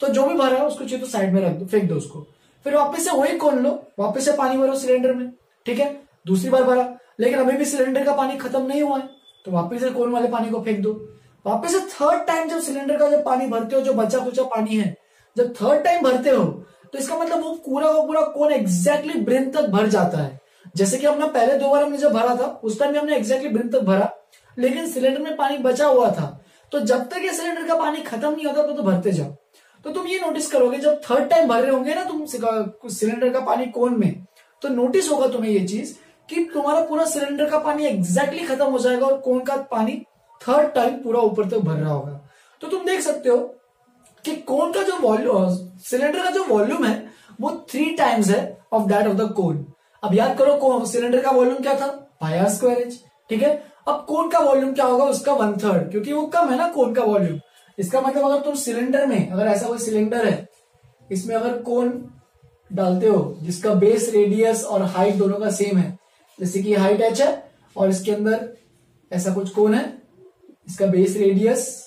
तो जो भी भरा है उसको चाहिए तो साइड में रख दो, फेंक दो उसको। फिर वापस से वही कोन लो, वापस से पानी भरो सिलेंडर में, ठीक है। दूसरी बार भरा, लेकिन अभी भी सिलेंडर का पानी खत्म नहीं हुआ है, तो वापस से कोन वाले पानी को फेंक दो। वापस से थर्ड टाइम जब सिलेंडर का जब पानी भरते हो, जो बचा कुचा पानी है, जब थर्ड टाइम भरते हो तो इसका मतलब वो पूरा कोन एग्जैक्टली ब्रिम तक भर जाता है। जैसे कि हमने पहले 2 बार हमने जब भरा था उस टाइम हमने एग्जैक्टली ब्रिम तक भरा, लेकिन सिलेंडर में पानी बचा हुआ था। तो जब तक ये सिलेंडर का पानी खत्म नहीं होता तो भरते जाओ। तो तुम ये नोटिस करोगे जब थर्ड टाइम भर रहे होंगे ना तुम सिलेंडर का पानी कोन में, तो नोटिस होगा तुम्हें ये चीज कि तुम्हारा पूरा सिलेंडर का पानी एग्जैक्टली खत्म हो जाएगा और कोन का पानी थर्ड टाइम पूरा ऊपर तक भर रहा होगा। तो तुम देख सकते हो कि कोन का जो वॉल्यूम, सिलेंडर का जो वॉल्यूम है वो 3 टाइम्स है ऑफ दैट ऑफ द कोन। अब याद करो सिलेंडर का वॉल्यूम क्या था, पाई आर स्क्वायर एच, ठीक है। अब कोन का वॉल्यूम क्या होगा, उसका 1/3, क्योंकि वो कम है ना कोन का वॉल्यूम। इसका मतलब अगर तुम सिलेंडर में, अगर ऐसा कोई सिलेंडर है, इसमें अगर कोन डालते हो जिसका बेस रेडियस और हाइट दोनों का सेम है, जैसे कि हाइट एच है और इसके अंदर ऐसा कुछ कोन है, इसका बेस रेडियस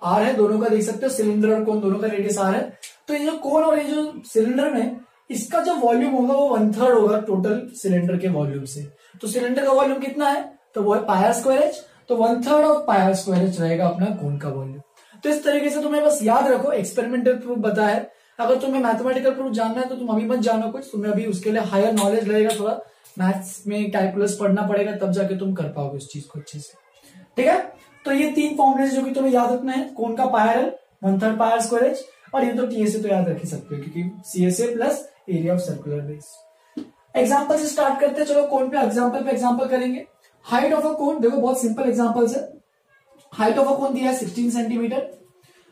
आर है, दोनों का देख सकते हो, सिलेंडर और कोन दोनों का रेडियस आर है। तो ये जो कोन और ये जो सिलेंडर में इसका जो वॉल्यूम होगा वो 1/3 होगा टोटल सिलेंडर के वॉल्यूम से। तो सिलेंडर का वॉल्यूम कितना है, तो वो है पाई आर स्क्वायर एच, तो 1/3 of pi R square H रहेगा अपना कोन का वॉल्यूम। तो इस तरीके से तुम्हें बस याद रखो, एक्सपेरिमेंटल प्रूफ बता है। अगर तुम्हें मैथमेटिकल प्रूफ जानना है तो तुम अभी मत जानो कुछ, तुम्हें अभी उसके लिए हायर नॉलेज लगेगा, थोड़ा मैथ्स में कैलकुलस पढ़ना पड़ेगा, तब जाके तुम कर पाओगे उस चीज को अच्छे से, ठीक है। तो ये 3 फॉर्मूले जो कि तुम्हें याद रखना है, कोन का पाई आर है 1/3 पाई आर स्क्वायर एच, और ये तो टीएसए तो याद रख ही सकते हो क्योंकि CSA plus area of circular base. Example से स्टार्ट करते हैं, चलो कोन पे एग्जांपल करेंगे। हाइट ऑफ अ कोन, देखो बहुत सिंपल एग्जांपल्स है। हाइट ऑफ अ कोन दिया है 16 सेंटीमीटर,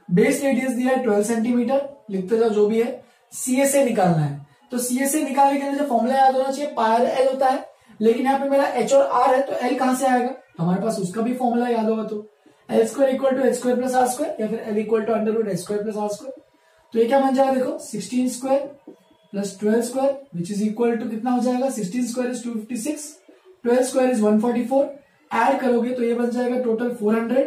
बेस रेडियस दिया है 12 सेंटीमीटर, लिखते जाओ जो भी है। सीएसए निकालना है, तो सीएसए निकालने के लिए फॉर्मूला याद होना चाहिए, पाई आर एल होता है, लेकिन यहाँ पे मेरा एच और आर है, तो एल कहां से आएगा, हमारे पास उसका भी फॉर्मूला याद होगा, तो L square equal to H square plus R square, या फिर L equal to under root H square plus R square. तो ये क्या बन जाएगा, देखो 16 square plus 12 square which is equal to कितना हो जाएगा 16 square is 256, 12 square is 144, add करोगे तो ये बन जाएगा टोटल 400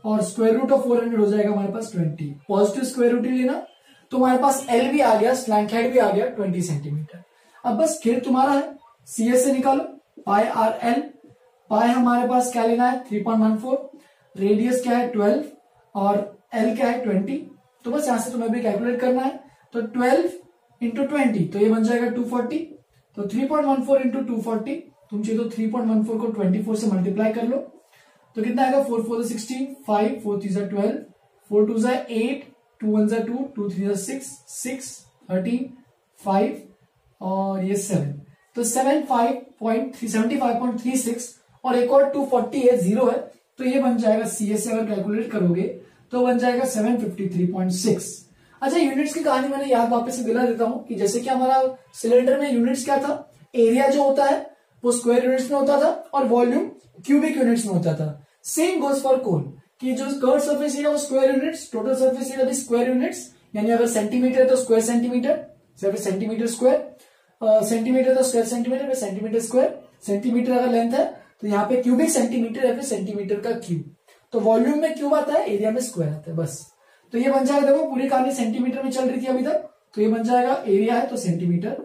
और स्क्वायर रूट ऑफ 400 हो जाएगा हमारे पास 20। पॉजिटिव स्क्वायर रूट ही लेना तो हमारे पास एल भी आ गया, स्लैंट हेड भी आ गया 20 सेंटीमीटर। अब बस खेल तुम्हारा है, सीएस से निकालो पाई आर एल, पाई हमारे पास क्या लेना है 3.14, रेडियस क्या है 12 और एल क्या है 20। तो बस यहां से तुम्हें भी कैलकुलेट करना है, तो 12 इंटू 20 तो ये बन जाएगा 240, तो 3.14 इंटू 240, तुम चाहिए तो 3.14 को 24 से मल्टीप्लाई कर लो तो कितना आएगा 4 4 16, 5 4 3 12, 4 2 8, 2 1 2, 2 3 6, 6 13, 5 और ये 7, तो 75.36 और एक और 240 है, 0 है, तो ये बन जाएगा सीएस से अगर कैलकुलेट करोगे तो बन जाएगा 753.6। अच्छा, यूनिट्स की कहानी मैंने याद वापस से दिला देता हूं कि जैसे कि हमारा सिलेंडर में यूनिट्स क्या था, एरिया जो होता है वो स्क्वायर यूनिट्स में होता था और वॉल्यूम क्यूबिक यूनिट्स में होता था। सेम गोज फॉर कोन कि जो कर्व सरफेस एरिया वो square units, total surface area भी स्क्वायर यूनिट्स, यानी अगर सेंटीमीटर है तो square centimetre, centimetre square, centimetre तो square centimetre, centimetre square, centimetre अगर लेंथ है तो यहाँ पे क्यूबिक सेंटीमीटर या फिर सेंटीमीटर का क्यूब, तो वॉल्यूम में क्यूब आता है, एरिया में स्क्वायर आता है बस। तो ये बन जाएगा, देखो पूरी कहानी सेंटीमीटर में चल रही थी अभी तक, तो ये बन जाएगा एरिया है तो सेंटीमीटर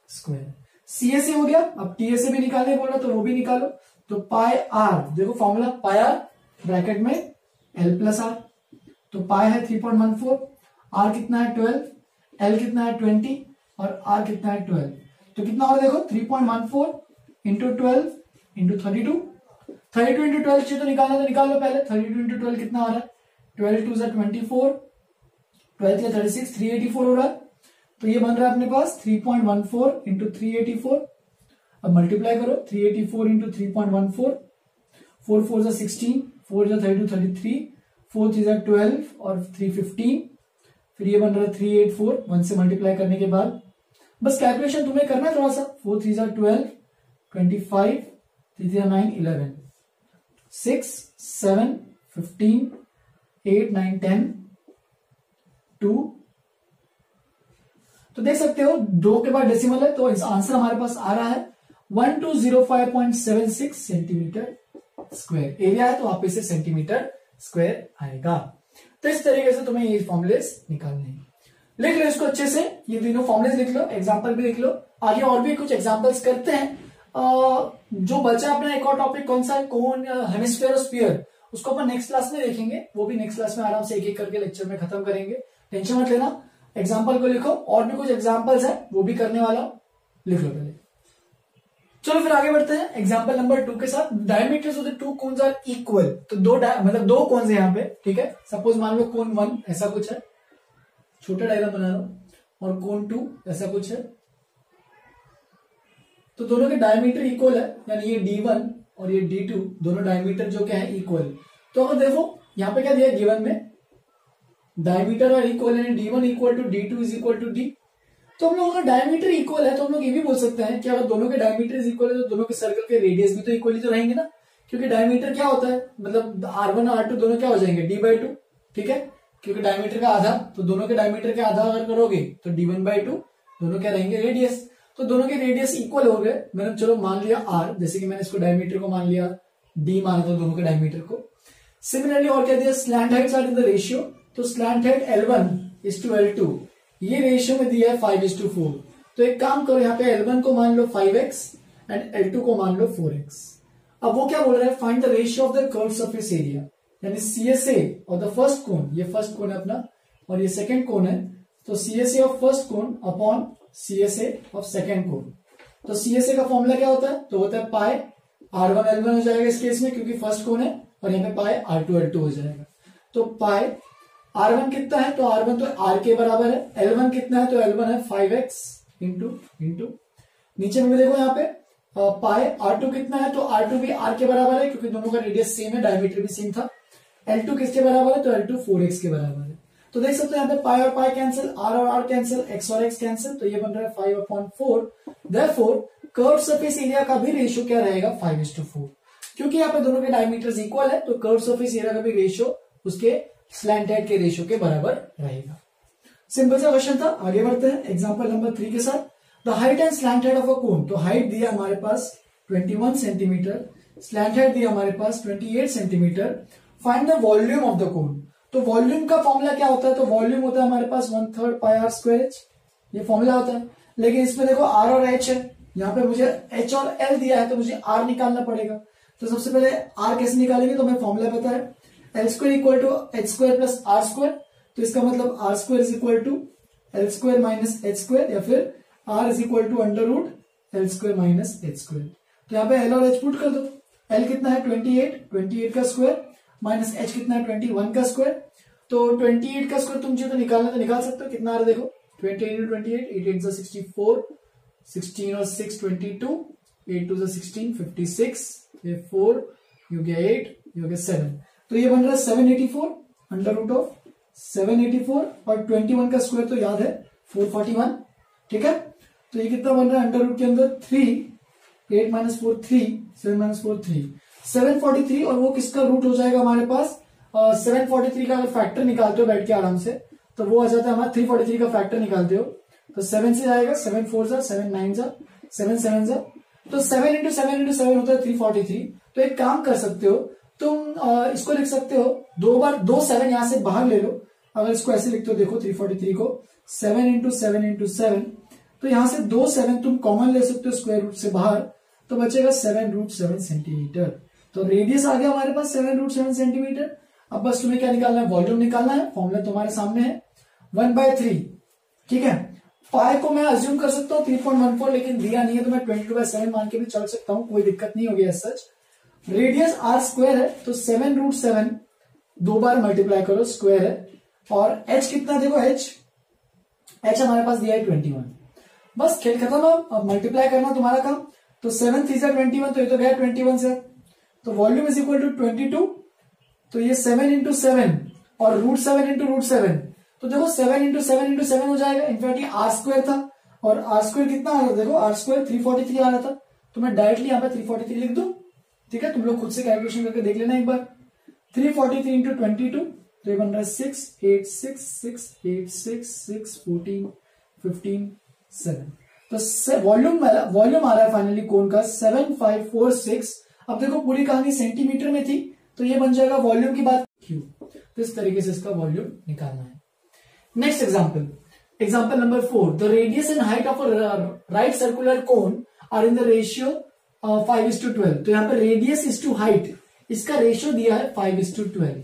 स्क्वायर। सीएसए हो गया, अब टीएसए भी निकालने बोला तो वो भी निकालो, तो पाई आर, देखो फॉर्मूला पाई आर ब्रैकेट में एल प्लस आर, तो पाई है 3.14, आर कितना है 12, एल कितना है 20 और आर कितना है 12, तो कितना और देखो 3.14 इंटू 12 इंटू 32, 32 इंटू 12 चाहिए तो निकालना तो निकाल लो पहले, 32 इंटू 12 कितना आ रहा है 12 2 24, 12 या 36, 384 हो रहा है, तो ये बन रहा है अपने पास 3.14 इंटू 384, अब मल्टीप्लाई करो 384 इंटू 3.14, 4 4 16, 4 32 33, 4 3 12 और 3 15, फिर ये बन रहा है 384, 1 से मल्टीप्लाई करने के बाद बस कैलकुलेशन तुम्हें करना है थोड़ा सा, 4 3 12, 25, 3 3 9 11, 6 7 15, 8 9 10, 2, तो देख सकते हो 2 के बाद डेसिमल है तो इस आंसर हमारे पास आ रहा है 1205.76 सेंटीमीटर स्क्वायर। एरिया है तो आप इसे सेंटीमीटर स्क्वायर आएगा। तो इस तरीके से तुम्हें ये फॉर्मुलेस निकालने हैं, लिख लो इसको अच्छे से, ये तीनों फॉर्मुलेस लिख लो, एग्जांपल भी लिख लो, आगे और भी कुछ एग्जांपल्स करते हैं। जो बचा अपना एक और टॉपिक कौन सा है, कोन, हेमिस्फीयर और स्फीयर, उसको अपन नेक्स्ट क्लास में देखेंगे, वो भी नेक्स्ट क्लास में आराम से एक एक करके लेक्चर में खत्म करेंगे, टेंशन मत लेना। एग्जाम्पल को लिखो, और भी कुछ एग्जाम्पल्स है वो भी करने वाला हूं, लिख लो पहले। चलो फिर आगे बढ़ते हैं एग्जाम्पल नंबर 2 के साथ। Diameters of the two cones are equal, तो मतलब दो कोन्स है यहाँ पे, ठीक है। सपोज मान लो कोन 1 ऐसा कुछ है, छोटा डायग्राम बना रहा हूं, और कोन 2 ऐसा कुछ है, तो दोनों के डायमीटर इक्वल है, यानी ये D1 और ये D2 दोनों डायमीटर जो क्या है इक्वल। तो अगर देखो यहाँ पे क्या दिया गिवन में, डायमीटर और इक्वल है, D1 equal to D2 is equal to D, तो हम लोगों का डायमीटर इक्वल है तो हम लोग ये भी बोल सकते हैं कि अगर दोनों के डायमीटर इक्वल है तो दोनों के सर्कल के रेडियस भी तो इक्वली तो रहेंगे ना, क्योंकि डायमीटर क्या होता है, मतलब R1 और R2 दोनों क्या हो जाएंगे D/2, ठीक है, क्योंकि डायमीटर का आधा, तो दोनों के डायमीटर के आधा अगर करोगे तो D1/2, दोनों क्या रहेंगे रेडियस, तो दोनों के रेडियस इक्वल हो गए। मैंने चलो मान लिया R, जैसे कि मैंने इसको डायमीटर को मान लिया D, माना था दोनों के डायमीटर को। सिमिलरली और क्या दिया, slant heights are in the ratio, तो स्लैंट हाइट L1:L2, ये रेशियो में दिया है 5:4, तो एक काम करो यहाँ पे L1 को मान लो 5x एंड L2 को मान लो 4x। अब वो क्या बोल रहा है, find the ratio of the curve surface area, यानी CSA ऑफ द फर्स्ट कोन, ये फर्स्ट कोन है अपना और ये सेकंड कोन है, तो CSA of first cone upon CSA of second cone. तो CSA का फॉर्मूला क्या होता है, तो होता है पाई R1L1 हो जाएगा इस केस में, क्योंकि फर्स्ट कोन है, और यहाँ पे पाई R2L2 हो जाएगा। तो पाई R1 कितना है, तो R1 तो R के बराबर है, L1 कितना है, तो L1 है 5x इंटू नीचे में भी देखो यहाँ पे पाई R2 कितना है, तो R2 भी R के बराबर है, क्योंकि दोनों का रेडियस सेम है, डायमीटर भी सेम था। L2 किसके बराबर है, तो L2 4x के बराबर है। तो देख सकते हैं यहाँ पे पाई और पाई कैंसिल, R और R कैंसिल, x और x कैंसिल, तो ये बन रहा है 5/4। देयरफॉर कर्व सरफेस एरिया का भी रेशियो क्या रहेगा, 5:4, क्योंकि यहाँ पे दोनों के डायमीटर्स इक्वल है, तो कर्व सरफेस एरिया का भी रेशियो उसके स्लैंट हेड के रेशियो के बराबर रहेगा। सिंपल सा क्वेश्चन था। आगे बढ़ते हैं एग्जांपल नंबर 3 के साथ। The height and slant height of a cone, तो हाइट दिया हमारे पास 21 सेंटीमीटर, स्लैंट हेड दिया हमारे पास 28 centimetre. Find the volume of the कोन, तो वॉल्यूम का फॉर्मूला क्या होता है, तो वॉल्यूम होता है हमारे पास 1/3 पाई आर स्क्वायर एच, ये फॉर्मूला होता है। लेकिन इसमें देखो आर और एच है, यहाँ पे मुझे एच और एल दिया है तो मुझे आर निकालना पड़ेगा। तो सबसे पहले आर कैसे निकालेंगे, तो हमें फॉर्मूला पता है L square equal to H square plus R square. तो इसका मतलब R square is equal to L square minus H square, या फिर R is equal to under root L square minus H square. तो यहाँ पे एल और H put कर दो। एल कितना है 28 का स्क्वायर, माइनस एच कितना है 21 का स्क्वायर। तो 28 का स्क्वायर तुम चाहे तो निकालना, तो निकाल सकते हो। कितना आ रहा है देखो 28 into 28, 8 8 is 64, 16 और 6 22, 8 2 is 16, 56, ये 4, ये गया 8, ये गया 7। तो ये बन रहा है 784 अंडर रूट ऑफ 784, और 21 का स्क्वायर तो याद है 441, ठीक है। तो ये कितना बन रहा है अंडर रूट के अंदर 3, 8 minus 4 3, 7 minus 4 3, 743। और वो किसका रूट हो जाएगा हमारे पास 743 का अगर फैक्टर निकालते हो बैठ के आराम से, तो वो आ जाता है हमारा 343 का फैक्टर निकालते हो तो 7 से आएगा, 7 4 जा, 7 9 जा, 7 7 जा, तो 7 into 7 into 7 होता है 343। तो एक काम कर सकते हो तुम, इसको लिख सकते हो दो बार, 2 7 यहां से बाहर ले लो। अगर इसको ऐसे लिखते हो देखो 343 को 7 into 7 into 7, तो यहां से 2 7 तुम कॉमन ले सकते हो स्क्वायर रूट से बाहर, तो बचेगा 7√7 सेंटीमीटर। तो रेडियस आ गया हमारे पास 7√7 सेंटीमीटर। अब बस तुम्हें क्या निकालना है, वॉल्यूम निकालना है। फॉर्मूला तुम्हारे सामने है 1/3, ठीक है। पाई को मैं अज्यूम कर सकता हूँ 3.14, लेकिन दिया नहीं है तो मैं 22/7 मान के भी चल सकता हूँ, कोई दिक्कत नहीं होगी as such. Radius R square है तो 7√7 2 बार मल्टीप्लाई करो, स्क्वायर है। और एच कितना देखो, एच हमारे पास दिया है 21। बस खेल खत्म। अब मल्टीप्लाई करना तुम्हारा काम। तो 7 3 21, तो ये तो गया 21 से। तो वॉल्यूम इज इक्वल टू 22, तो ये 7 into 7 और √7 into √7, तो देखो 7 into 7 into 7 हो जाएगा। इनफैक्ट ये आर स्क्वायर था, और आर स्क्वायर कितना आ रहा था देखो, आर स्क्वायर 343 आ रहा था। तो मैं डायरेक्टली यहाँ पे 343 लिख दूं, ठीक है। तुम लोग खुद से कैलकुलेशन करके देख लेना एक बार। 343 into 22, तो ये बन रहा है 6 8 6 6 8 6 6 14 15 7। तो वॉल्यूम आ रहा है फाइनली कोन का 7546। अब देखो पूरी कहानी सेंटीमीटर में थी, तो ये बन जाएगा वॉल्यूम की बात क्यू। तो इस तरीके से इसका वॉल्यूम निकालना है। Next example number 4। The radius and height of a right circular cone are in the ratio 5:12। तो यहाँ पर रेडियस इज टू हाइट, इसका रेशियो दिया है 5:12।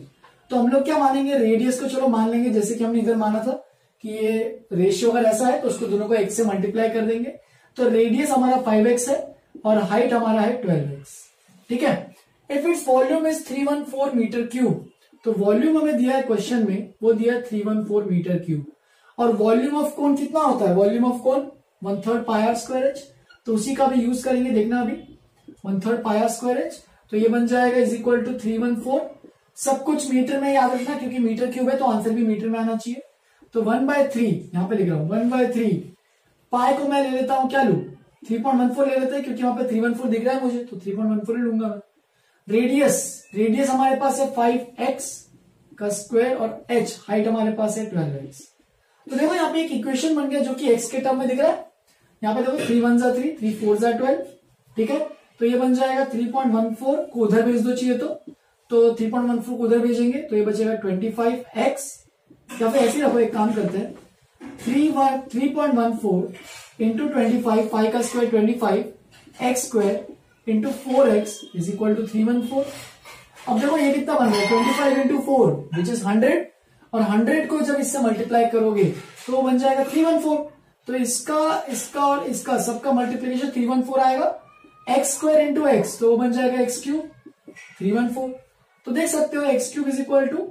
तो हम लोग क्या मानेंगे, रेडियस को चलो मान लेंगे जैसे कि हमने इधर माना था कि ये रेशियो अगर ऐसा है तो उसको दोनों को x से मल्टीप्लाई कर देंगे। तो रेडियस हमारा 5x है और हाइट हमारा है 12x, ठीक है। If its volume is 314 metre cube, तो वॉल्यूम हमें दिया है क्वेश्चन में, वो दिया है 314 मीटर क्यूब। और वॉल्यूम ऑफ कोन कितना होता है, volume of cone 1/3 pi R square H, तो उसी का भी यूज करेंगे, देखना अभी 1/3 पाई आर स्क्वायर एच। तो ये बन जाएगा इज इक्वल टू 314। सब कुछ मीटर में याद रखना, क्योंकि मीटर क्यूब है तो आंसर भी मीटर में आना चाहिए। तो 1/3 यहां पे लिख रहा हूं 1/3 पाई को मैं ले लेता हूं, क्या लू 3.14 ले लेते हैं, क्योंकि वहां पे 314 दिख रहा है मुझे, तो 3.14 लूंगा मैं। रेडियस हमारे पास है 5x का स्क्वायर, और h हाइट हमारे पास है 12x। तो देखो यहाँ पे एक इक्वेशन बन गया जो कि x के टर्म में दिख रहा है। यहाँ पे देखो 3 1 3, 3 4 12, ठीक है। तो ये बन जाएगा 3.14 को उधर भेज दो चाहिए तो 3.14 को उधर भेजेंगे तो ये बचेगा 25x, या फिर ऐसे रखो, एक काम करते हैं 3.14 इंटू 25, 5 का square 25, x square into 4x is equal to 314। अब देखो ये कितना बन रहा है 25 इंटू 4 विच इज 100, और 100 को जब इससे मल्टीप्लाई करोगे तो वो बन जाएगा 314। तो इसका और इसका सबका मल्टीप्लीकेशन 314 आएगा। एक्स स्क्वायर इंटू एक्स, तो वो बन जाएगा एक्स क्यूब 314। तो देख सकते हो X cube is equal to,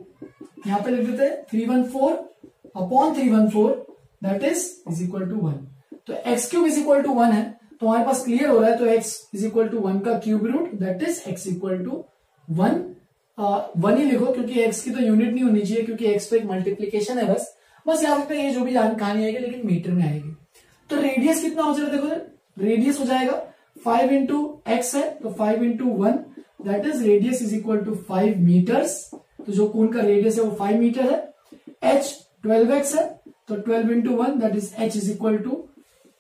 यहां पे लिख देते हैं 314 upon 314 that is equal to 1। तो X cube is equal to 1 है, तो हमारे पास क्लियर हो रहा है। तो एक्स इज इक्वल टू 1 का cube root that is X equal to 1। 1 ही लिखो, क्योंकि एक्स की तो यूनिट नहीं होनी चाहिए, क्योंकि एक्स तो एक मल्टीप्लीकेशन है। बस याद रखना, ये जो भी कहानी आएगी लेकिन मीटर में आएगी। तो रेडियस कितना हो जाएगा, देखो रेडियस हो जाएगा 5 इंटू एक्स है, तो 5 into 1 that is radius is equal to 5 metres. तो जो कोन का रेडियस है वो 5 मीटर है। h 12x है, तो 12 into 1 that is h is equal to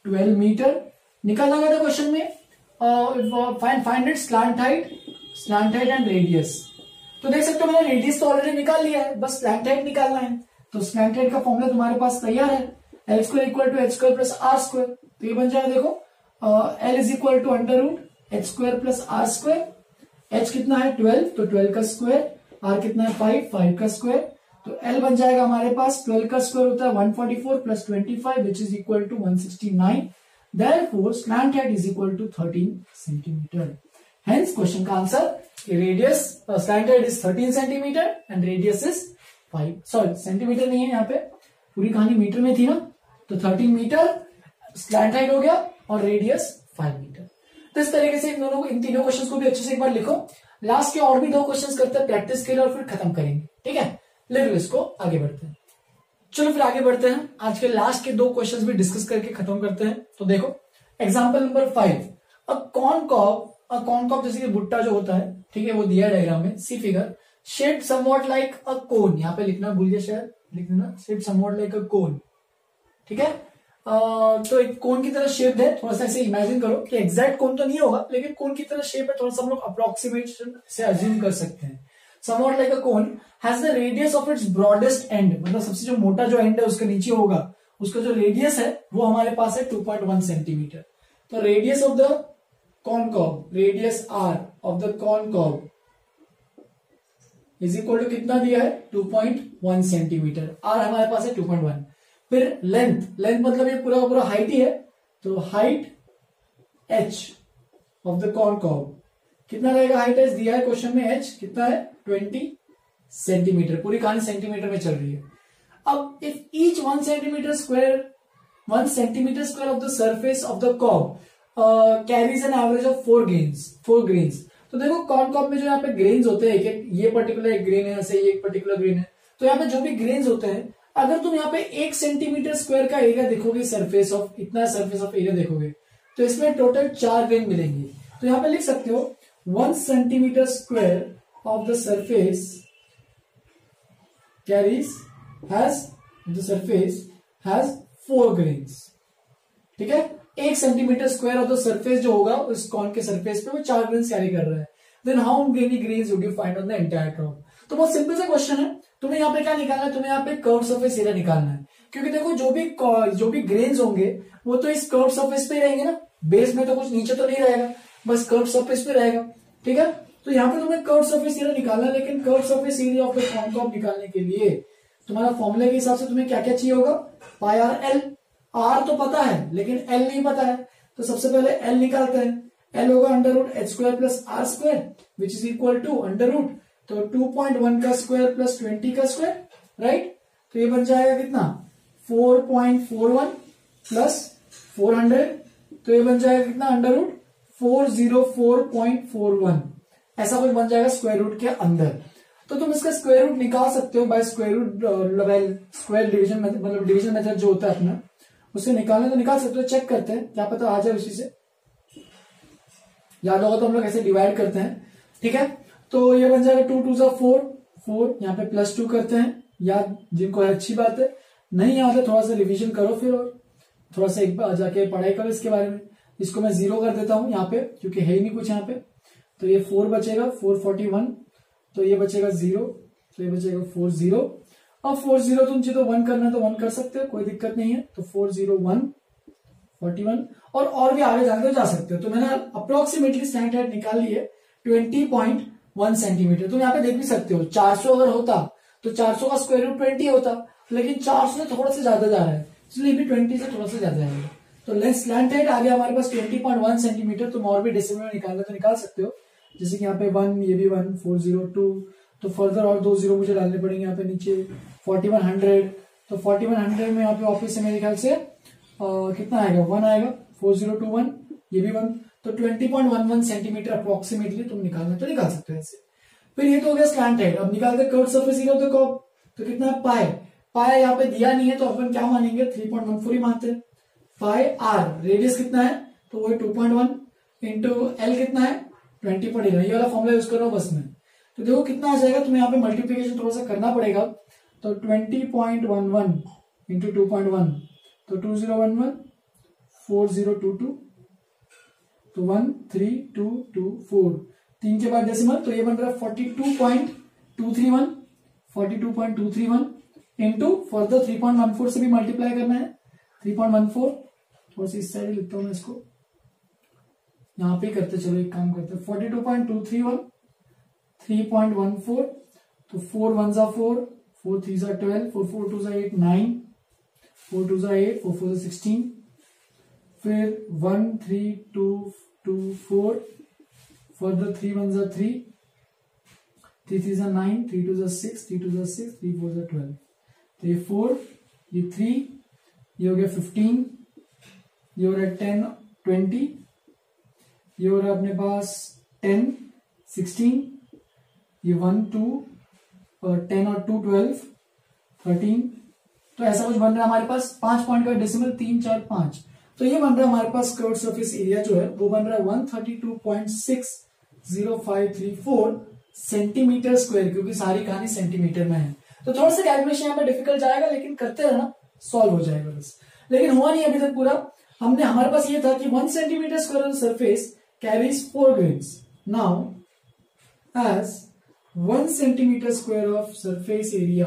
12 metre. निकालना गया था क्वेश्चन में find it slant height and radius. तो देख सकते हो मैंने रेडियस तो ऑलरेडी निकाल लिया है, बस स्लैंट हाइट निकालना है। तो स्लैंट हाइट का फॉर्मूला तुम्हारे पास तैयार है, L square equal to H square plus R square. तो ये बन जाएगा देखो L is equal to under root H square plus R square. H कितना है 12, तो 12 का स्क्वायर, आर कितना है 5 का स्क्वायर। तो एल बन जाएगा हमारे पास 12 का स्क्वायर होता है 144 plus 25 which is equal to 169। Therefore, slant height is equal to 13 centimeter. Hence, question का answer radius slant height is 13 centimeter and radius is 5. Sorry, centimetre नहीं है यहाँ पे, पूरी कहानी मीटर में थी ना, तो 13 मीटर स्लैंट हाइट हो गया और रेडियस 5 मीटर। तो इस तरीके से इन तीनों क्वेश्चंस को भी अच्छे से एक बार लिखो। लास्ट के और भी 2 क्वेश्चंस करते हैं प्रैक्टिस के लिए और फिर खत्म करेंगे, ठीक है। लिख लो इसको, आगे बढ़ते हैं। चलो फिर आगे बढ़ते हैं, आज के लास्ट के 2 क्वेश्चंस भी डिस्कस करके खत्म करते हैं। तो देखो एग्जांपल नंबर 5, अ कॉनकॉव जैसे कि भुट्टा जो होता है, ठीक है, वो दिया डायग्राम में, see figure, shaped somewhat like a cone, यहाँ पे लिखना भूल गया शायद, लिख देना shaped somewhat like a cone, ठीक है। तो एक कोन की तरह शेप है, थोड़ा सा ऐसे इमेजिन करो कि एग्जैक्ट कोन तो नहीं होगा लेकिन कोन की तरह शेप है, थोड़ा सा हम लोग अप्रोक्सीमेशन से अज्यूम कर सकते हैं। Somewhat like a cone has the radius of its broadest and, मतलब सबसे जो मोटा जो एंड है उसके नीचे होगा, उसका जो रेडियस है वो हमारे पास है 2.1 सेंटीमीटर। तो radius of the concave, radius R of the concave is equal to कितना दिया है 2.1 सेंटीमीटर, आर हमारे पास है 2.1। फिर लेंथ मतलब ये पूरा पूरा हाइट ही है, तो हाइट h ऑफ द कॉनकॉव कितना रहेगा, हाइट h दिया है क्वेश्चन में, h कितना है 20 सेंटीमीटर, पूरी कहानी सेंटीमीटर में चल रही है। अब if each 1 centimetre square of the surface of the cob carries an average of 4 grains. तो देखो कॉनकॉब में जो यहाँ पे ग्रेन्स होते हैं, ये पर्टिकुलर एक ग्रेन है, ऐसे ये एक पर्टिकुलर ग्रेन है, तो यहाँ पे जो भी ग्रेन्स होते हैं, अगर तुम यहाँ पे 1 सेंटीमीटर स्क्वायर का एरिया देखोगे, सरफेस ऑफ एरिया देखोगे, तो इसमें टोटल 4 ग्रेन मिलेंगे। तो यहाँ पे लिख सकते हो 1 centimetre square of the surface has 4 grains, ठीक है। 1 centimetre square of the surface जो होगा उस कॉन के सरफेस पे वो 4 ग्रेन्स कैरी कर रहा है। Then how many grains would you find on the entire crop. तो बहुत सिंपल सा क्वेश्चन है, तुम्हें यहाँ पे क्या निकालना है, तुम्हें यहाँ पे कर्व सरफेस एरिया निकालना है, क्योंकि देखो जो भी ग्रेन्स होंगे वो तो इस कर्व सरफेस पे रहेंगे ना, बेस में तो कुछ नीचे तो नहीं रहेगा, बस कर्व सरफेस पे रहेगा, ठीक है। तो यहाँ पे तुम्हें कर्व सरफेस एरिया निकालना है, लेकिन curve surface area of the concave निकालने के लिए तुम्हारा फॉर्मूले के हिसाब से तुम्हें क्या क्या चाहिए होगा, पाई आर एल। आर तो पता है लेकिन एल नहीं पता है, तो सबसे पहले एल निकालते हैं। एल होगा under root H square plus R square which is equal to under root, तो 2.1 का स्क्वायर प्लस 20 का स्क्वायर, राइट। तो ये बन जाएगा कितना 4.41 प्लस 400, तो ये बन जाएगा कितना अंडर रूट 404.41, ऐसा कुछ बन जाएगा स्क्वायर रूट के अंदर। तो तुम इसका स्क्वायर रूट निकाल सकते हो बाय स्क्वायर डिवीजन मेथड, मतलब डिवीजन मेथड जो होता है अपना, उससे निकालने तो निकाल सकते हो। चेक करते हैं, क्या पता आ जाए उसी से, याद होगा तो हम लोग ऐसे डिवाइड करते हैं, ठीक है। तो ये बन जाएगा 2 2 4, यहाँ पे +2 करते हैं, याद जिनको है अच्छी बात है, नहीं याद है थोड़ा सा रिवीजन करो फिर, और थोड़ा सा एक बार जाके पढ़ाई करो इसके बारे में। इसको मैं 0 कर देता हूं यहाँ पे, क्योंकि है ही नहीं कुछ यहाँ पे। तो ये 4 बचेगा 441, तो ये बचेगा 0, तो ये बचेगा 40। अब 40 तुम चाहे तो 1 करना तो 1 कर सकते हो, कोई दिक्कत नहीं है। तो 401 41 और भी आगे जाके जा सकते हो। तो मैंने अप्रोक्सीमेटली स्लैंट हाइट निकाल ली है 20.1 सेंटीमीटर। तुम यहाँ पे देख भी सकते हो 400 अगर होता तो 400 का स्क्वायर रूट 20 होता, लेकिन 400 से थोड़ा सा ज्यादा जा रहा है, इसलिए भी 20 से थोड़ा सा ज्यादा जाएगा। तो लेंस स्लैंट हाइट आ गया हमारे पास 20.1 सेंटीमीटर। तुम और भी डेसिमल में निकालना तो निकाल सकते हो, जैसे कि यहाँ पे 1, ये भी 1, 402, तो फर्दर और 2 0 मुझे डालने पड़ेंगे यहाँ पे नीचे 4100। तो 4100 में यहाँ पे ऑफिस से मेरे ख्याल से कितना आएगा 1 आएगा, 4021, ये भी 1, तो 20.11 सेंटीमीटर अप्रोक्सीमेटली तुम निकालना तो निकाल सकते हो ऐसे। फिर ये तो हो गया स्लैंट हाइट। अब निकालते curve surface area of the curve, तो कितना है पाई यहाँ पे दिया नहीं है तो अपन क्या मानेंगे 3.14 ही मानते हैं। पाई आर रेडियस कितना है तो वो 2.1 इंटू एल कितना है 20.11, ये वाला फॉर्मूला यूज कर रहा हूं बस में। तो देखो कितना आ जाएगा, तुम्हें यहाँ पे मल्टीप्लीकेशन थोड़ा सा करना पड़ेगा। तो 20.11 इंटू 2.1 तो 2011, 4022 तो 13224, 3 के बाद डेसिमल तो ये बन रहा है 42.231, 42.231 इंटू फर्दर 3.14 से भी मल्टीप्लाई करना है 3.14, और इस साइड लिखता हूं मैं इसको, यहां पे करते चलो एक काम करते 42.231 3.14 तो 4 1 जा 4, 4 3 जा 12, 4 4 2 जा 8 9, 4 2 जा 8, 4 4 जा 16, फिर 1 3 2 2 4, फर्दर 3 1 जा 3, 3 3 जा 9, 3 2 जा 6, 3 2 जा 6, 3 4 जा 12, तो ये 4, ये 3, ये हो गया 15, ये हो रहा है 10 20, ये हो रहा है अपने पास 10 16, ये 1 2 और 10 और 2 12 13, तो ऐसा कुछ बन रहा है हमारे पास 5 पॉइंट का डेसिमल 3 4 5, तो ये बन रहा है हमारे पास कर्व्ड सरफेस एरिया जो है वो बन रहा है 132.60534 सेंटीमीटर स्क्वायर, क्योंकि सारी कहानी सेंटीमीटर में है। तो थोड़ा सा कैलकुलेशन यहाँ पे डिफिकल्ट जाएगा, लेकिन करते रहना सॉल्व हो जाएगा बस। लेकिन हुआ नहीं अभी तक पूरा, हमारे पास ये था कि 1 centimetre square surface carries 4 grains. Now as 1 centimetre square of surface area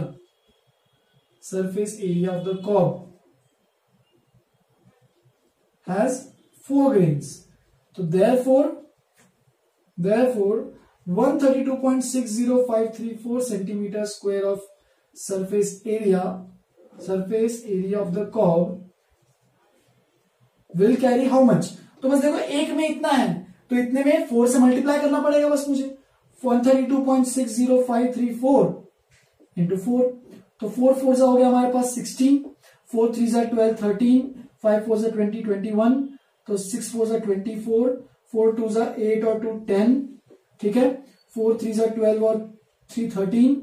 of the cob has 4 grains, so therefore 132.60534 centimeter square of surface area of the cob will carry how much। तो बस देखो एक में इतना है तो इतने में 4 से मल्टीप्लाई करना पड़ेगा बस मुझे, 132.60534 इंटू 4, तो 4 4 हो गया हमारे पास 16, 4 3 12 13, 5 4 20 21, तो 6 4 24, 4 2 8 और 2 10, ठीक है, 4 3 12 और 3 13,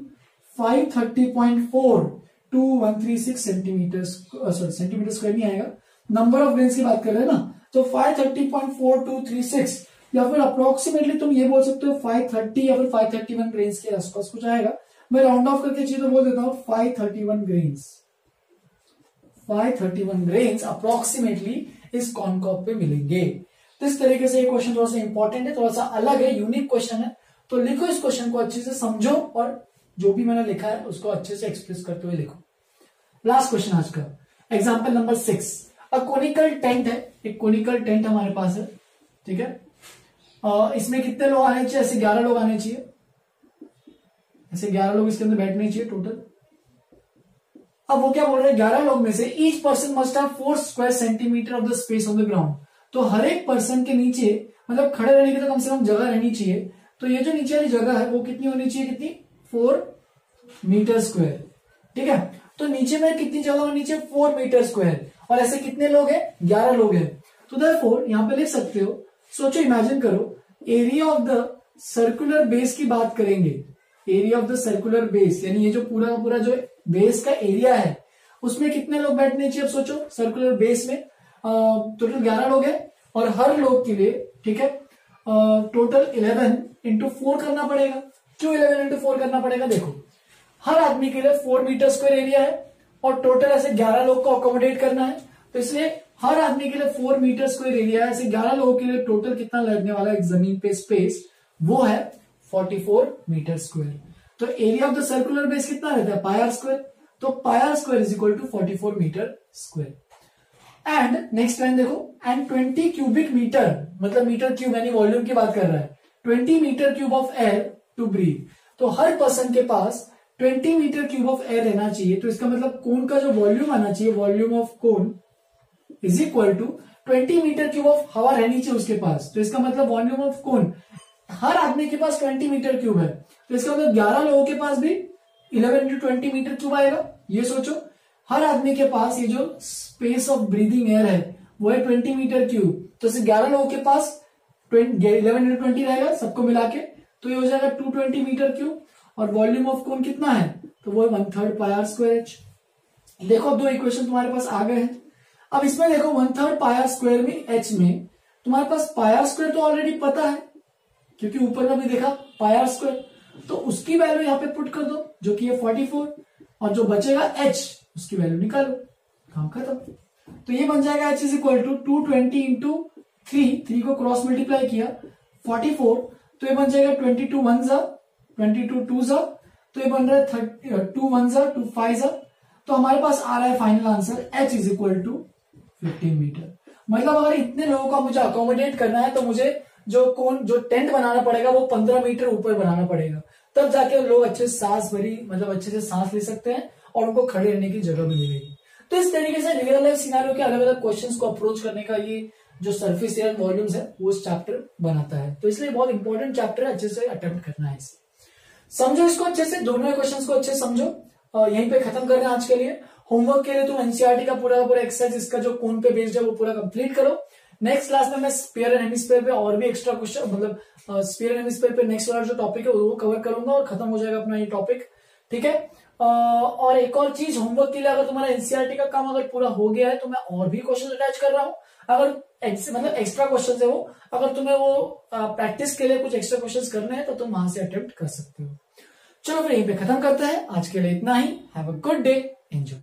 530.4 2136 सेंटीमीटर स्क्वायर नहीं आएगा, नंबर ऑफ ग्रेन्स की बात कर रहे हैं ना, तो 530.4236 या फिर अप्रोक्सीमेटली तुम ये बोल सकते हो 530 या फिर 531 ग्रेन्स के आसपास कुछ आएगा। मैं राउंड ऑफ करके चीज तो बोल देता हूं 531 ग्रेन्स अप्रोक्सीमेटली इस कॉनकॉर्ब पे मिलेंगे। तो इस तरीके से ये क्वेश्चन थोड़ा सा इंपॉर्टेंट है, थोड़ा सा अलग है, यूनिक क्वेश्चन है, तो लिखो इस क्वेश्चन को अच्छे से समझो और जो भी मैंने लिखा है उसको अच्छे से एक्सप्रेस करते हुए लिखो। लास्ट क्वेश्चन आज का, example number 6। A conical tent है, एक कोनिकल टेंट हमारे पास है, ठीक है, इसमें कितने लोग आने चाहिए, ऐसे 11 लोग आने चाहिए, ऐसे 11 लोग इसके अंदर बैठने चाहिए टोटल। अब वो क्या बोल रहे हैं, 11 लोग में से each person must have 4 square centimetre of the space on the ground. तो हर एक पर्सन के नीचे मतलब खड़े रहने की तो कम से कम जगह रहनी चाहिए, तो ये जो नीचे वाली जगह है वो कितनी होनी चाहिए, कितनी, 4 मीटर स्क्वायर, ठीक है। तो नीचे में कितनी जगह होनी चाहिए, 4 मीटर स्क्वायर, और ऐसे कितने लोग हैं, 11 लोग हैं। तो देयरफॉर यहां पे लिख सकते हो, सोचो इमेजिन करो, area of the circular base की बात करेंगे, area of the circular base यानी ये जो पूरा का पूरा जो बेस का एरिया है उसमें कितने लोग बैठने चाहिए। अब सोचो सर्कुलर बेस में टोटल 11 लोग हैं और हर लोग के लिए, ठीक है, टोटल 11 इंटू 4 करना पड़ेगा। क्यों 11 इंटू 4 करना पड़ेगा, देखो हर आदमी के लिए 4 मीटर स्क्वायर एरिया है और टोटल ऐसे 11 लोग को अकोमोडेट करना है, तो इसलिए हर आदमी के लिए 4 मीटर स्क्वायर एरिया है, ऐसे 11 लोगों के लिए टोटल कितना लगने वाला है जमीन पे स्पेस, वो है 44 मीटर स्क्वायर। तो area of the circular base कितना रहता है, पाई आर स्क्वायर, तो pi R square is equal to 44 metre square. And next line देखो, एंड 20 क्यूबिक मीटर, मतलब मीटर क्यूब यानी वॉल्यूम की बात कर रहा है, 20 metre cube of air to breathe. तो हर पर्सन के पास 20 मीटर क्यूब ऑफ एयर रहना चाहिए, तो इसका मतलब कोन का जो वॉल्यूम आना चाहिए, volume of cone is equal to 20 metre cube of हवा रहनी चाहिए उसके पास, तो इसका मतलब वॉल्यूम ऑफ कोन, हर आदमी के पास 20 मीटर क्यूब है, तो इसका मतलब 11 लोगों के पास भी 11 इंटू 20 मीटर क्यूब आएगा। ये सोचो हर आदमी के पास ये जो स्पेस ऑफ ब्रीदिंग एयर है वो है 20 मीटर क्यूब, तो इसे 11 लोगों के पास 11 इंटू 20 रहेगा सबको मिला के, तो ये हो जाएगा 220 मीटर क्यूब, और वॉल्यूम ऑफ कोन कितना है, तो वो है 1/3 पाई आर स्क्वायर एच। देखो अब दो इक्वेशन तुम्हारे पास आ गए हैं। अब इसमें देखो 1/3 पाई आर स्क्वायर में एच में तुम्हारे पास पाई आर स्क्वायर तो ऑलरेडी पता है क्योंकि ऊपर में भी देखा पाई आर स्क्वायर, तो उसकी वैल्यू यहाँ पे पुट कर दो जो कि है 44, और जो बचेगा एच उसकी वैल्यू निकालो, काम खत्म। तो ये बन जाएगा h is equal to 220 into 3 को क्रॉस मल्टीप्लाई किया 44, तो ये बन जाएगा 22 1 जा 22 2 जा, तो ये बन रहा है 2 1 जा 2 5 जा। तो हमारे पास आ रहा है final answer h is equal to 15 metre. मतलब अगर इतने लोगों का मुझे अकोमोडेट करना है तो मुझे जो टेंट बनाना पड़ेगा वो 15 मीटर ऊपर बनाना पड़ेगा, तब जाके लोग अच्छे सांस भरी मतलब अच्छे से सांस ले सकते हैं और उनको खड़े रहने की जगह भी मिलेगी। तो इस तरीके से रियल लाइफ सिनेरियो के अलग अलग क्वेश्चंस को अप्रोच करने का ये जो सरफेस एरिया वॉल्यूम्स है वो इस चैप्टर बनाता है। तो इसलिए बहुत इंपॉर्टेंट चैप्टर है, अच्छे से अटेम्प्ट करना है इसे। समझो इसको अच्छे से, दोनों क्वेश्चन को अच्छे से समझो। यहीं पे खत्म करना आज के लिए। होमवर्क के लिए तुम एनसीईआरटी का पूरा एक्सरसाइज इसका जो कोन पे बेस्ड है वो पूरा कंप्लीट करो। नेक्स्ट क्लास में मैं स्फीयर एंड हेमिस्फीयर पे और भी एक्स्ट्रा क्वेश्चन मतलब स्फीयर एंड हेमिस्फीयर पे नेक्स्ट वाला जो टॉपिक है वो कवर करूंगा और खत्म हो जाएगा अपना ये टॉपिक, ठीक है। और एक और चीज, होमवर्क के लिए अगर तुम्हारा एनसीईआरटी का काम अगर पूरा हो गया है तो मैं और भी क्वेश्चन अटैच कर रहा हूँ। अगर मतलब एक्स्ट्रा क्वेश्चन है वो, अगर तुम्हें वो प्रैक्टिस के लिए कुछ एक्स्ट्रा क्वेश्चन करने हैं तो तुम वहां से अटेम्प्ट कर सकते हो। चलो फिर यहीं पे खत्म करते हैं, आज के लिए इतना ही। Have a good day, enjoy.